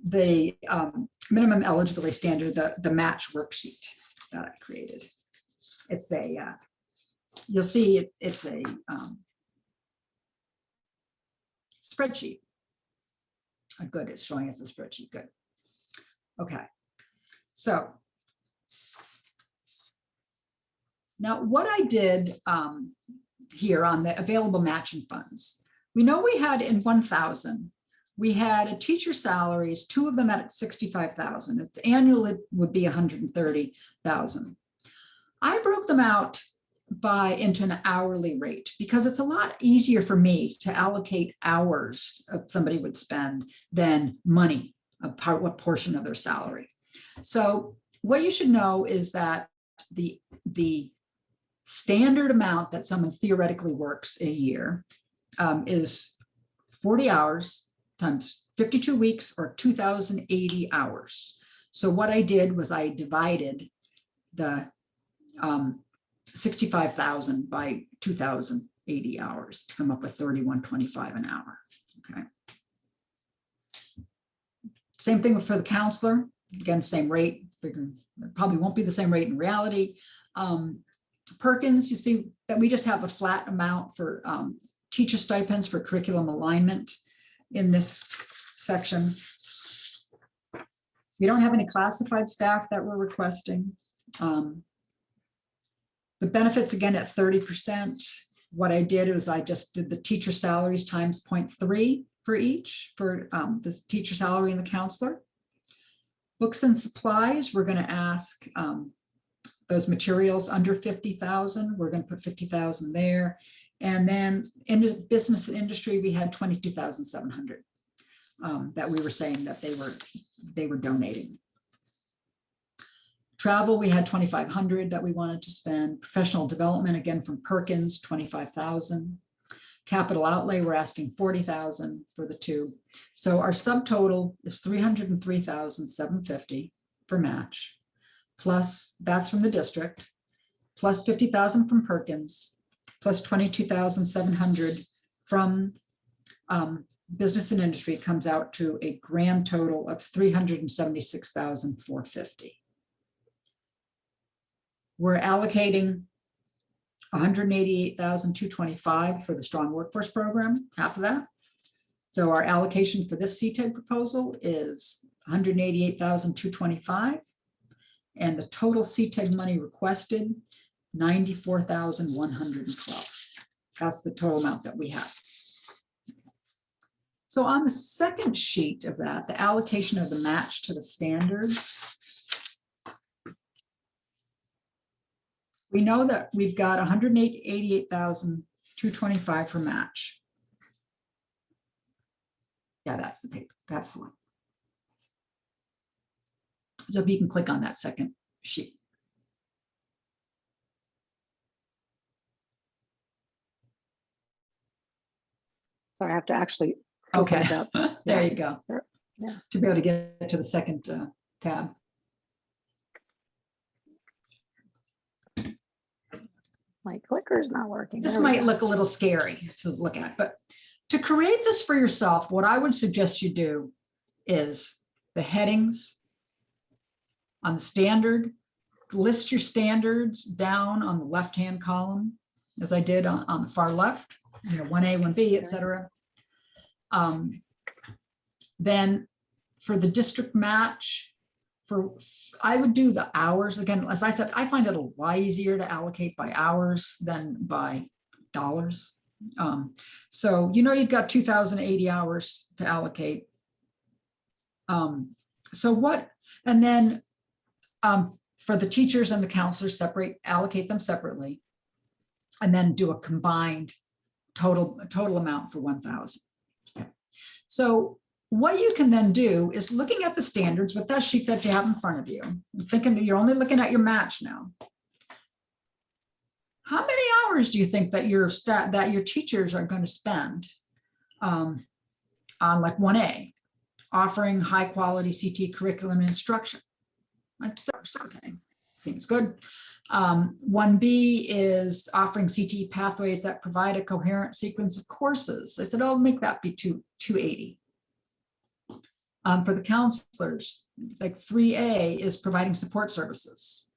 The minimum eligibility standard, the match worksheet that I created. It's a, you'll see it's a spreadsheet. Good, it's showing us a spreadsheet, good. Okay, so now what I did here on the available matching funds, we know we had in 1,000, we had a teacher salaries, two of them at 65,000. It's annual, it would be 130,000. I broke them out into an hourly rate because it's a lot easier for me to allocate hours somebody would spend than money, what portion of their salary. So what you should know is that the standard amount that someone theoretically works a year is 40 hours times 52 weeks or 2,080 hours. So what I did was I divided the 65,000 by 2,080 hours to come up with 31.25 an hour. Okay. Same thing for the counselor. Again, same rate. Figuring it probably won't be the same rate in reality. Perkins, you see that we just have a flat amount for teacher stipends for curriculum alignment in this section. We don't have any classified staff that we're requesting. The benefits, again, at 30%. What I did was I just did the teacher salaries times 0.3 for each, for this teacher salary and the counselor. Books and supplies, we're going to ask those materials under 50,000. We're going to put 50,000 there. And then in the business and industry, we had 22,700 that we were saying that they were donating. Travel, we had 2,500 that we wanted to spend. Professional development, again, from Perkins, 25,000. Capital outlay, we're asking 40,000 for the two. So our subtotal is 303,750 for match. Plus, that's from the district, plus 50,000 from Perkins, plus 22,700 from business and industry. It comes out to a grand total of 376,450. We're allocating 188,225 for the strong workforce program, half of that. So our allocation for this CTEIG proposal is 188,225. And the total CTEIG money requested, 94,112. That's the total amount that we have. So on the second sheet of that, the allocation of the match to the standards, we know that we've got 188,225 for match. Yeah, that's the paper. That's the one. So if you can click on that second sheet. So I have to actually. Okay, it up. there Yeah. you go. Yeah. To be able to get to the second tab. My clicker's not working. This There we might go. look a little scary to look at, but to create this for yourself, what I would suggest you do is the headings on the standard, list your standards down on the left-hand column, as I did on the far left, 1A, 1B, et cetera. Then for the district match, I would do the hours. Again, as I said, I find it a lot easier to allocate by hours than by dollars. So, you've got 2,080 hours to allocate. And then for the teachers and the counselors, allocate them separately, and then do a combined total amount for 1,000. Okay. So what you can then do is looking at the standards with that sheet that you have in front of you, thinking you're only looking at your match now. How many hours do you think that your teachers are going to spend on like 1A, offering high quality CT curriculum instruction? Okay, seems good. 1B is offering CTE pathways that provide a coherent sequence of courses. I said, I'll make that be 280. For the counselors, like 3A is providing support services.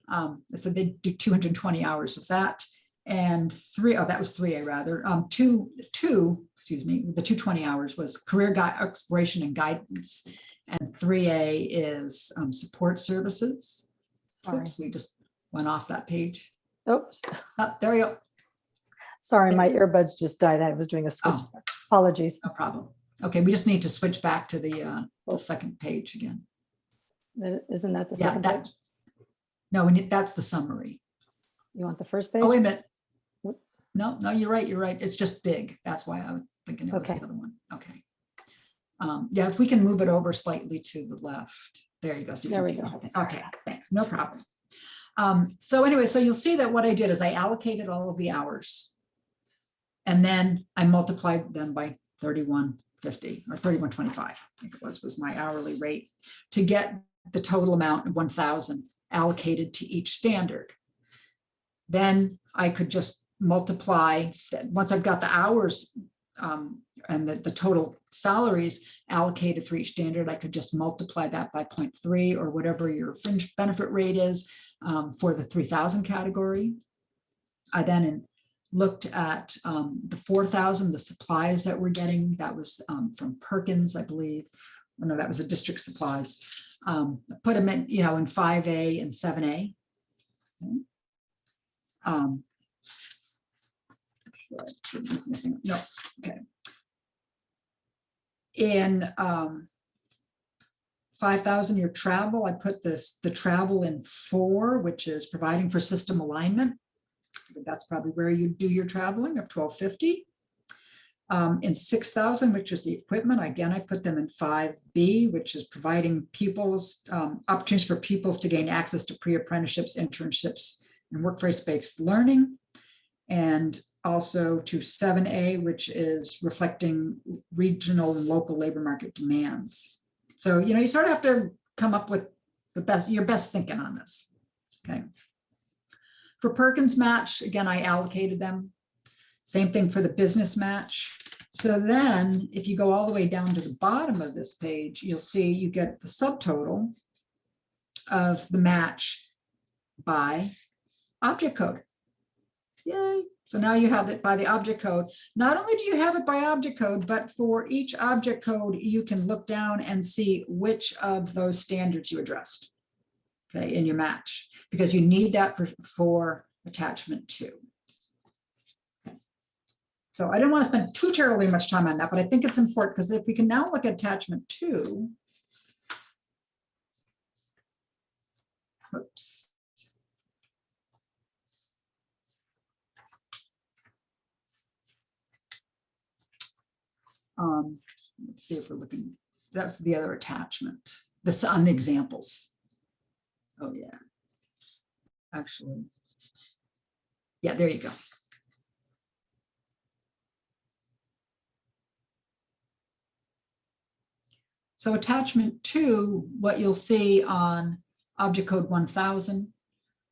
I said they do 220 hours of that. And that was 3A rather. Excuse me, the 220 hours was career exploration and guidance. And 3A is support services. Sorry. Oops, we just went off that page. Oops. Oh, there we go. Sorry, my earbuds just died. I was doing a switch. Oh. Apologies. No problem. Okay, we just need to switch back to the second page again. Isn't that the Yeah, second that. page? No, we need, that's the summary. You want the first page? Oh, wait a minute. Whoop. No, you're right. You're right. It's just big. That's why I was thinking it was Okay. the other one. Okay. Yeah, if we can move it over slightly to the left. There you go. So you There can we see the go. whole thing. Sorry. Okay, thanks. No problem. So anyway, so you'll see that what I did is I allocated all of the hours. And then I multiplied them by 31.50 or 31.25, I think it was my hourly rate, to get the total amount of 1,000 allocated to each standard. Then I could just multiply that once I've got the hours and the total salaries allocated for each standard, I could just multiply that by 0.3 or whatever your fringe benefit rate is for the 3,000 category. I then looked at the 4,000, the supplies that we're getting. That was from Perkins, I believe. Oh, no, that was a district supplies. Put them in, in 5A and 7A. Okay. No, okay. In 5,000, your travel, I put the travel in 4, which is providing for system alignment. That's probably where you do your traveling of 1,250. In 6,000, which is the equipment, again, I put them in 5B, which is providing pupils, opportunities for pupils to gain access to pre-apprenticeships, internships, and workplace-based learning. And also to 7A, which is reflecting regional and local labor market demands. So, you sort of have to come up with your best thinking on this, okay? For Perkins match, again, I allocated them. Same thing for the business match. So then if you go all the way down to the bottom of this page, you'll see you get the subtotal of the match by object code. Yay. So now you have it by the object code. Not only do you have it by object code, but for each object code, you can look down and see which of those standards you addressed, okay, in your match, because you need that for attachment 2. Okay. So I don't want to spend too terribly much time on that, but I think it's important because if we can now look at attachment 2, oops. Let's see if we're looking, that's the other attachment, this on the examples. Oh yeah, actually, yeah, there you go. So attachment 2, what you'll see on object code 1000,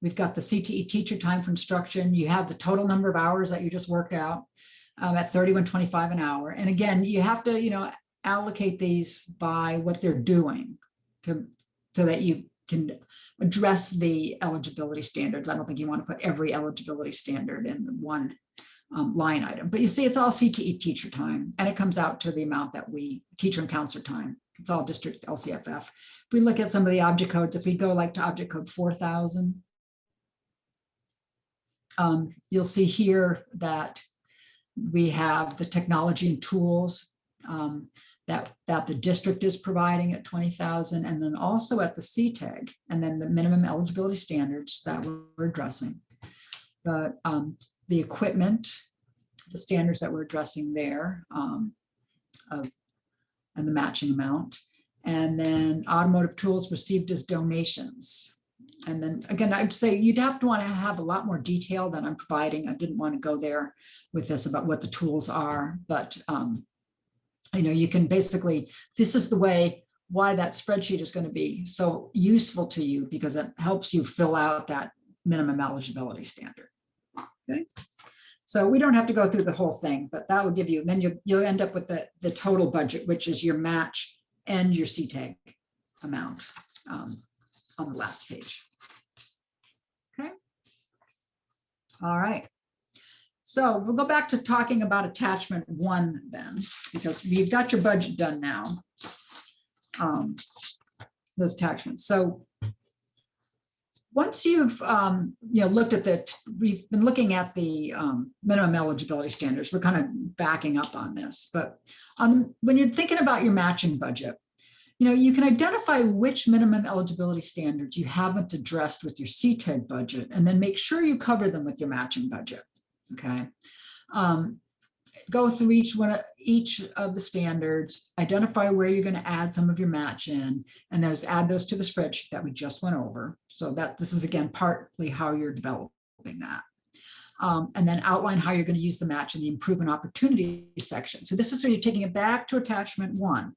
we've got the CTE teacher time for instruction. You have the total number of hours that you just worked out at $31.25 an hour. And again, you have to, allocate these by what they're doing so that you can address the eligibility standards. I don't think you want to put every eligibility standard in one line item, but you see it's all CTE teacher time, and it comes out to the amount that we teacher and counselor time. It's all district LCFF. If we look at some of the object codes, if we go like to object code 4000, you'll see here that we have the technology and tools that the district is providing at 20,000, and then also at the CTEIG, and then the minimum eligibility standards that we're addressing. But the equipment, the standards that we're addressing there, and the matching amount, and then automotive tools received as donations. And then again, I'd say you'd have to want to have a lot more detail than I'm providing. I didn't want to go there with this about what the tools are, but you can basically, this is the way why that spreadsheet is going to be so useful to you, because it helps you fill out that minimum eligibility standard. Okay. So we don't have to go through the whole thing, but that will give you, then you'll end up with the total budget, which is your match and your CTEIG amount on the last page. Okay. All right. So we'll go back to talking about attachment 1 then, because you've got your budget done now. those attachments. So once you've looked at we've been looking at the minimum eligibility standards. We're kind of backing up on this, but when you're thinking about your matching budget, you can identify which minimum eligibility standards you haven't addressed with your CTEIG budget, and then make sure you cover them with your matching budget. Okay. Go through each of the standards, identify where you're going to add some of your match in, and add those to the spreadsheet that we just went over. So that this is, again, partly how you're developing that. And then outline how you're going to use the match in the improvement opportunity section. So this is where you're taking it back to attachment 1.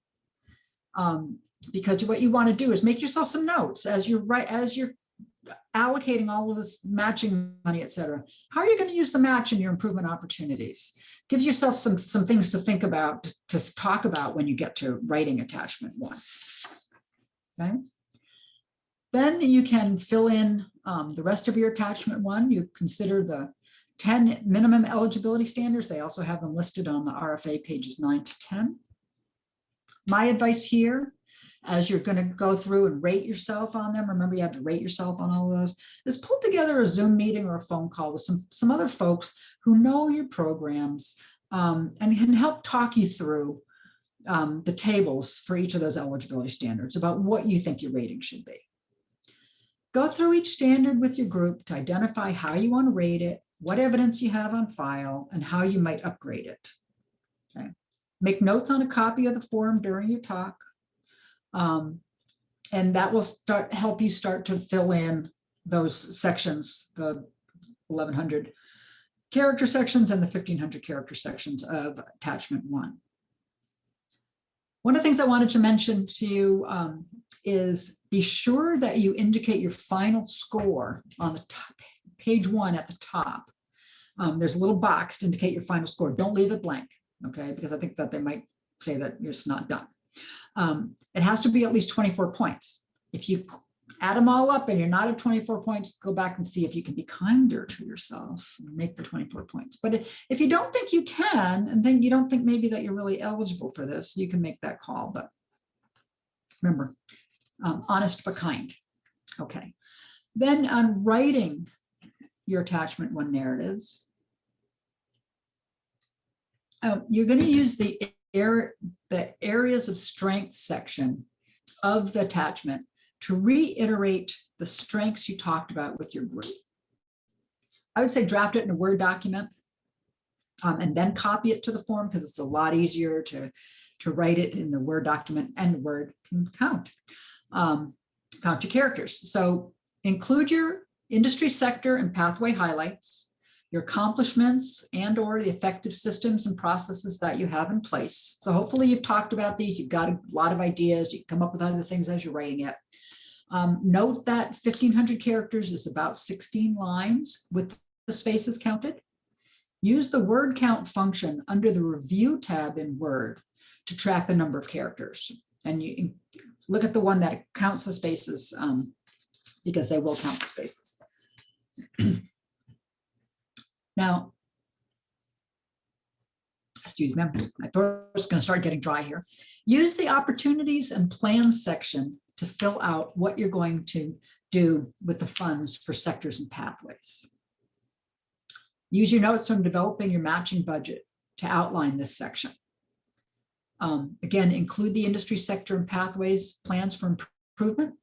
Because what you want to do is make yourself some notes as you're allocating all of this matching money, et cetera. How are you going to use the match in your improvement opportunities? Gives yourself some things to think about, to talk about when you get to writing attachment 1. Okay. Then you can fill in the rest of your attachment 1. You consider the 10 minimum eligibility standards. They also have them listed on the RFA pages 9 to 10. My advice here, as you're going to go through and rate yourself on them, remember you have to rate yourself on all of those, is pull together a Zoom meeting or a phone call with some other folks who know your programs and can help talk you through the tables for each of those eligibility standards about what you think your rating should be. Go through each standard with your group to identify how you want to rate it, what evidence you have on file, and how you might upgrade it. Okay. Make notes on a copy of the form during your talk. And that will help you start to fill in those sections, the 1,100 character sections and the 1,500 character sections of attachment 1. One of the things I wanted to mention to you is be sure that you indicate your final score on the top, page 1 at the top. There's a little box to indicate your final score. Don't leave it blank, okay? Because I think that they might say that you're just not done. It has to be at least 24 points. If you add them all up and you're not at 24 points, go back and see if you can be kinder to yourself and make the 24 points. But if you don't think you can, and then you don't think maybe that you're really eligible for this, you can make that call. But remember, honest but kind. Okay. Then on writing your attachment 1 narratives, you're going to use the areas of strength section of the attachment to reiterate the strengths you talked about with your group. I would say draft it in a Word document and then copy it to the form, because it's a lot easier to write it in the Word document, and Word can count your characters. So include your industry sector and pathway highlights, your accomplishments and or the effective systems and processes that you have in place. So hopefully you've talked about these, you've got a lot of ideas, you come up with other things as you're writing it. Note that 1,500 characters is about 16 lines with the spaces counted. Use the word count function under the review tab in Word to track the number of characters. And you look at the one that counts the spaces because they will count the spaces. Now, excuse me, my throat's going to start getting dry here. Use the opportunities and plans section to fill out what you're going to do with the funds for sectors and pathways. Use your notes from developing your matching budget to outline this section. Again, include the industry sector and pathways plans for improvement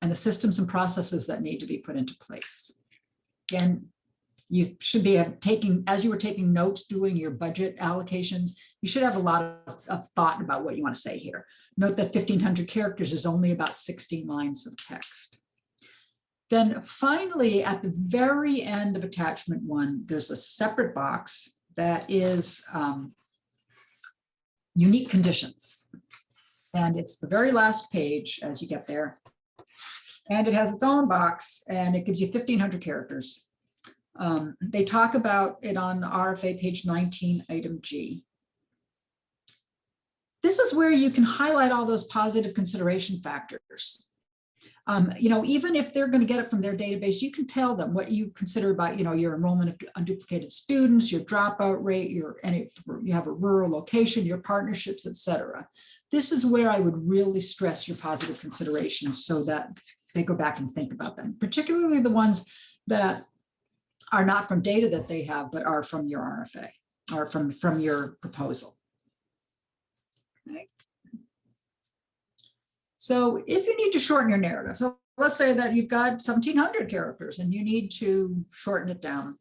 and the systems and processes that need to be put into place. Again, you should be as you were taking notes doing your budget allocations, you should have a lot of thought about what you want to say here. Note that 1,500 characters is only about 16 lines of text. Then finally, at the very end of attachment 1, there's a separate box that is unique conditions. And it's the very last page as you get there. And it has its own box, and it gives you 1,500 characters. They talk about it on RFA page 19, item G. This is where you can highlight all those positive consideration factors. Even if they're going to get it from their database, you can tell them what you consider about, your enrollment of unduplicated students, your dropout rate, you have a rural location, your partnerships, et cetera. This is where I would really stress your positive considerations so that they go back and think about them, particularly the ones that are not from data that they have, but are from your RFA or from your proposal. Okay. So if you need to shorten your narrative, so let's say that you've got 1,700 characters and you need to shorten it down.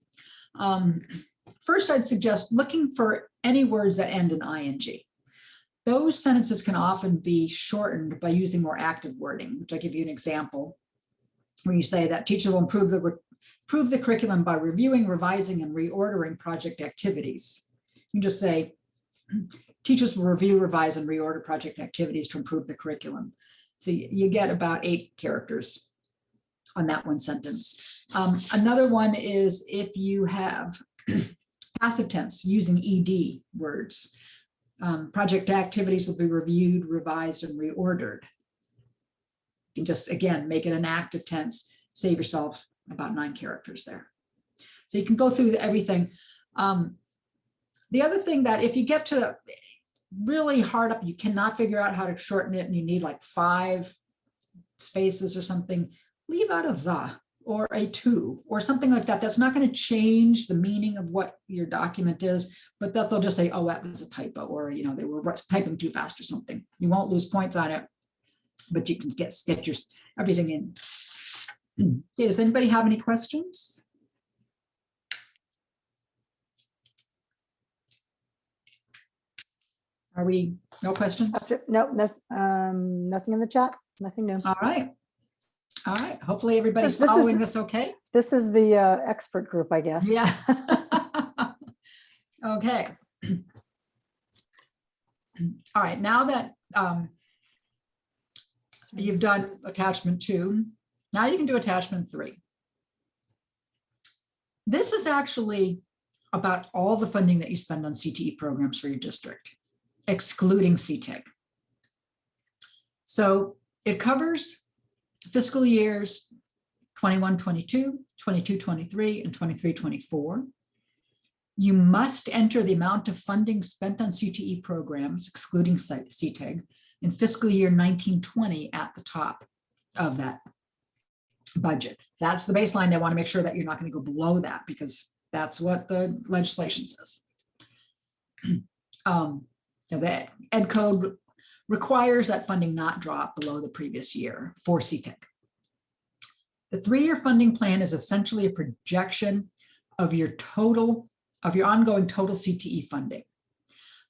First, I'd suggest looking for any words that end in ing. Those sentences can often be shortened by using more active wording, which I'll give you an example. When you say that teachers will improve the curriculum by reviewing, revising, and reordering project activities. You just say, teachers will review, revise, and reorder project activities to improve the curriculum. So you get about 8 characters on that one sentence. Another one is if you have passive tense using ed words. Project activities will be reviewed, revised, and reordered. You can just, again, make it an active tense, save yourself about 9 characters there. So you can go through everything. The other thing that if you get to really hard up, you cannot figure out how to shorten it and you need like 5 spaces or something, leave out a the or a to or something like that. That's not going to change the meaning of what your document is, but that they'll just say, oh, that was a typo, or they were typing too fast or something. You won't lose points on it, but you can get your everything in. Okay, does anybody have any questions? Are we, no questions? No, nothing in the chat, nothing new. All right. All right. Hopefully everybody's This is- following this okay. This is the expert group, I guess. Yeah. Okay. All right. Now that you've done attachment 2, now you can do attachment 3. This is actually about all the funding that you spend on CTE programs for your district, excluding CTEIG. So it covers fiscal years 21-22, 22-23, and 23-24. You must enter the amount of funding spent on CTE programs, excluding CTEIG, in fiscal year 19-20 at the top of that budget. That's the baseline. They want to make sure that you're not going to go below that because that's what the legislation says. So the Ed Code requires that funding not drop below the previous year for CTEIG. The 3-year funding plan is essentially a projection of your ongoing total CTE funding.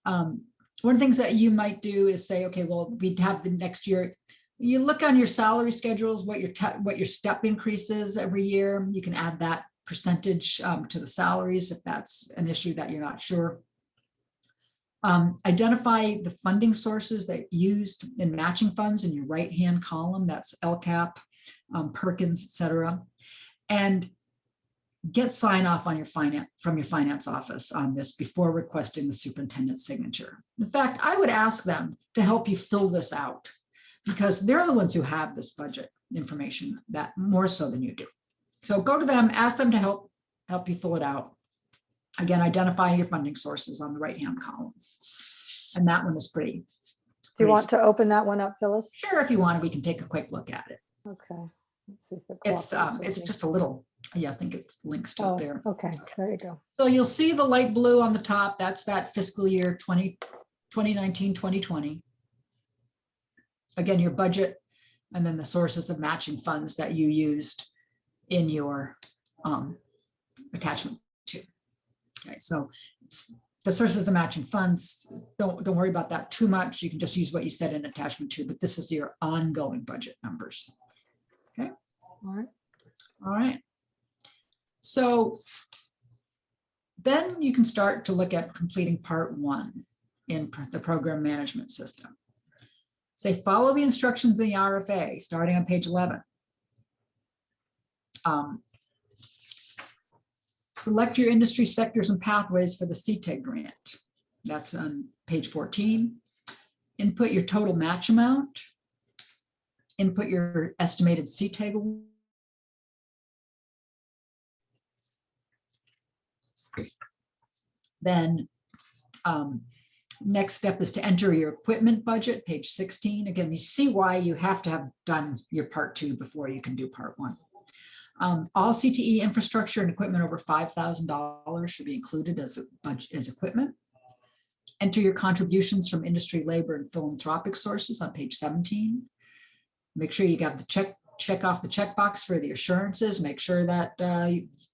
One of the things that you might do is say, okay, well, we'd have the next year. You look on your salary schedules, what your step increase is every year. You can add that percentage to the salaries if that's an issue that you're not sure. Identify the funding sources that used in matching funds in your right-hand column. That's LCAP, Perkins, et cetera. And get sign off on from your finance office on this before requesting the superintendent's signature. In fact, I would ask them to help you fill this out because they're the ones who have this budget information that more so than you do. So go to them, ask them to help you fill it out. Again, identify your funding sources on the right-hand column. And that one is pretty. Do you want to open that one up, Phyllis? Sure, if you want, we can take a quick look at it. Okay. Let's see if it It's cooperates with me. just a little, yeah, I think it's links to it there. Okay, there you go. So you'll see the light blue on the top. That's that fiscal year 2019, 2020. Again, your budget and then the sources of matching funds that you used in your attachment 2. Okay, so the sources of matching funds, don't worry about that too much. You can just use what you said in attachment 2, but this is your ongoing budget numbers. Okay. All right. All right. So then you can start to look at completing part 1 in the program management system. Say, follow the instructions in the RFA, starting on page 11. Select your industry sectors and pathways for the CTEIG grant. That's on page 14. Input your total match amount. Input your estimated CTEIG award. Then Next step is to enter your equipment budget, page 16. Again, you see why you have to have done your part 2 before you can do part 1. All CTE infrastructure and equipment over $5,000 should be included as a budget as equipment. Enter your contributions from industry, labor, and philanthropic sources on page 17. Make sure you got the check off the checkbox for the assurances. Make sure that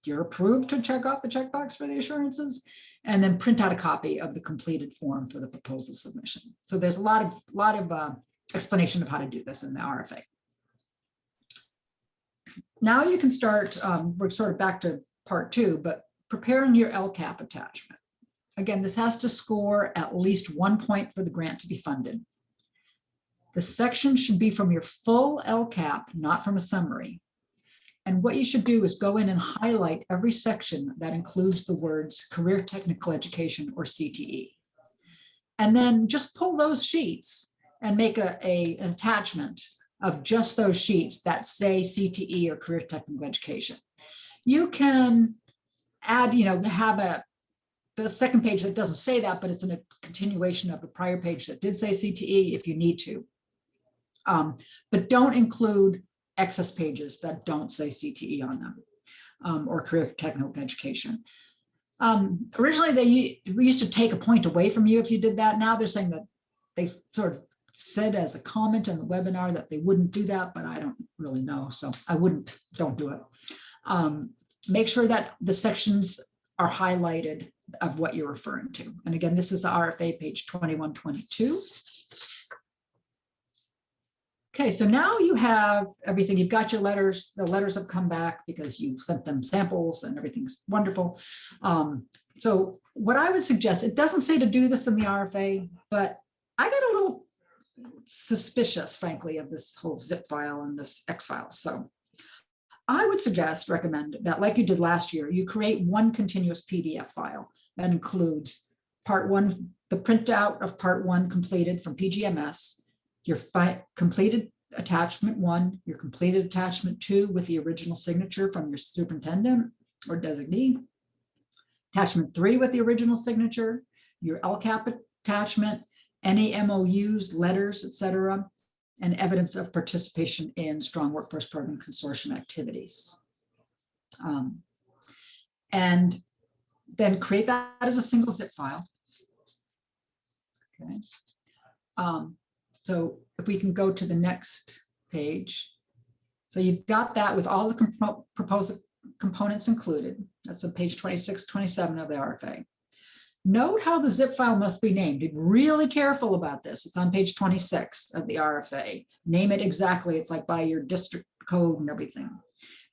you're approved to check off the checkbox for the assurances, and then print out a copy of the completed form for the proposal submission. So there's a lot of explanation of how to do this in the RFA. Now you can start, we're sort of back to part 2, but preparing your LCAP attachment. Again, this has to score at least 1 point for the grant to be funded. The section should be from your full LCAP, not from a summary. And what you should do is go in and highlight every section that includes the words career technical education or CTE. And then just pull those sheets and make an attachment of just those sheets that say CTE or career technical education. You can add, have the second page that doesn't say that, but it's in a continuation of a prior page that did say CTE if you need to. But don't include excess pages that don't say CTE on them or career technical education. Originally, we used to take a point away from you if you did that. Now they're saying that they sort of said as a comment in the webinar that they wouldn't do that, but I don't really know. So don't do it. Make sure that the sections are highlighted of what you're referring to. And again, this is the RFA page 2122. Okay, so now you have everything. You've got your letters. The letters have come back because you sent them samples and everything's wonderful. So what I would suggest, it doesn't say to do this in the RFA, but I got a little suspicious, frankly, of this whole zip file and this X file. So I would recommend that, like you did last year, you create one continuous PDF file that includes part 1, the printout of part 1 completed from PGMS, your completed attachment 1, your completed attachment 2 with the original signature from your superintendent or designee, attachment 3 with the original signature, your LCAP attachment, any MOUs, letters, etc., and evidence of participation in Strong Workforce Program Consortium activities. And then create that as a single zip file. Okay. So if we can go to the next page. So you've got that with all the proposed components included. That's on page 26, 27 of the RFA. Note how the zip file must be named. Be really careful about this. It's on page 26 of the RFA. Name it exactly. It's like by your district code and everything.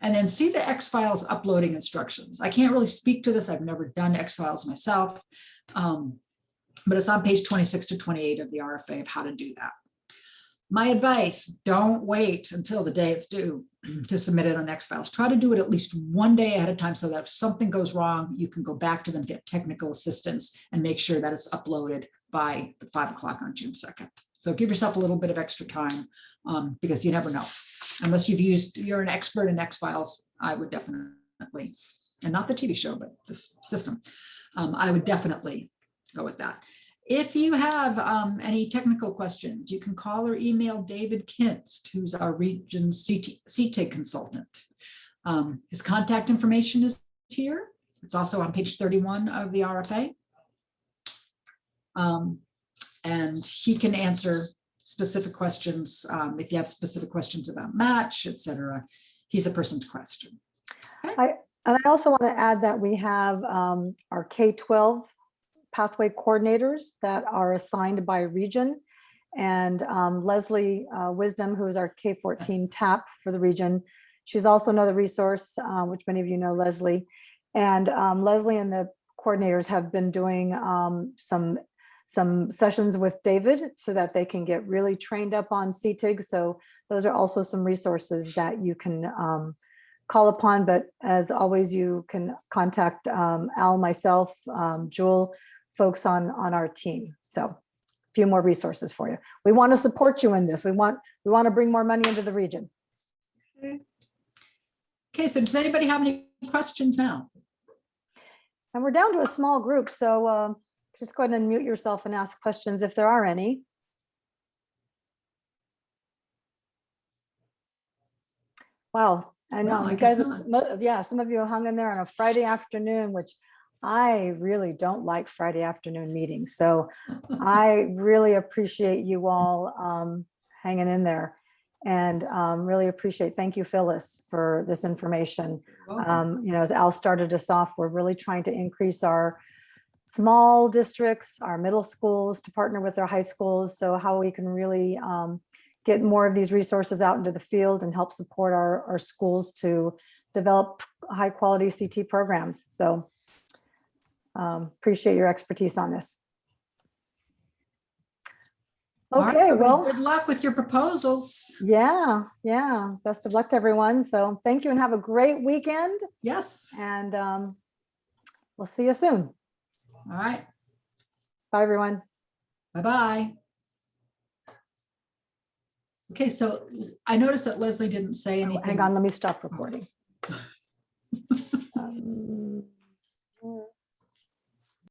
And then see the X files uploading instructions. I can't really speak to this. I've never done X files myself, but it's on page 26 to 28 of the RFA of how to do that. My advice, don't wait until the day it's due to submit it on X files. Try to do it at least one day ahead of time so that if something goes wrong, you can go back to them, get technical assistance, and make sure that it's uploaded by 5 o'clock on June 2nd. So give yourself a little bit of extra time because you never know. Unless you're an expert in X files, I would definitely, and not the TV show, but this system, I would definitely go with that. If you have any technical questions, you can call or email David Kinst, who's our region's CTEIG consultant. His contact information is here. It's also on page 31 of the RFA. And he can answer specific questions. If you have specific questions about match, etc., he's a person to question. Okay. I also want to add that we have our K-12 pathway coordinators that are assigned by region, and Leslie Wisdom, who is our K-14 Yes. TAP for the region. She's also another resource, which many of you know Leslie. And Leslie and the coordinators have been doing some sessions with David so that they can get really trained up on CTEIG. So those are also some resources that you can call upon. But as always, you can contact Al, myself, Jewel, folks on our team. So a few more resources for you. We want to support you in this. We want to bring more money into the region. Okay, so does anybody have any questions now? And we're down to a small group. So just go ahead and mute yourself and ask questions if there are any. Wow, I know, Well, I you guess guys, yeah, some of you hung in there on a Friday afternoon, which I really don't like Friday afternoon meetings. So I really appreciate you all hanging in there, and really appreciate, thank you, Phyllis, for this information. Welcome. You know, as Al started us off, we're really trying to increase our small districts, our middle schools to partner with our high schools. So how we can really get more of these resources out into the field and help support our schools to develop high quality CT programs. So appreciate your expertise on this. All right, Okay, everybody, well, good luck with your proposals. yeah, best of luck to everyone. So thank you and have a great weekend, Yes. and we'll see you soon. All right. Bye, everyone. Bye-bye. Okay, so I noticed that Leslie didn't say anything. Hang on, let me stop recording.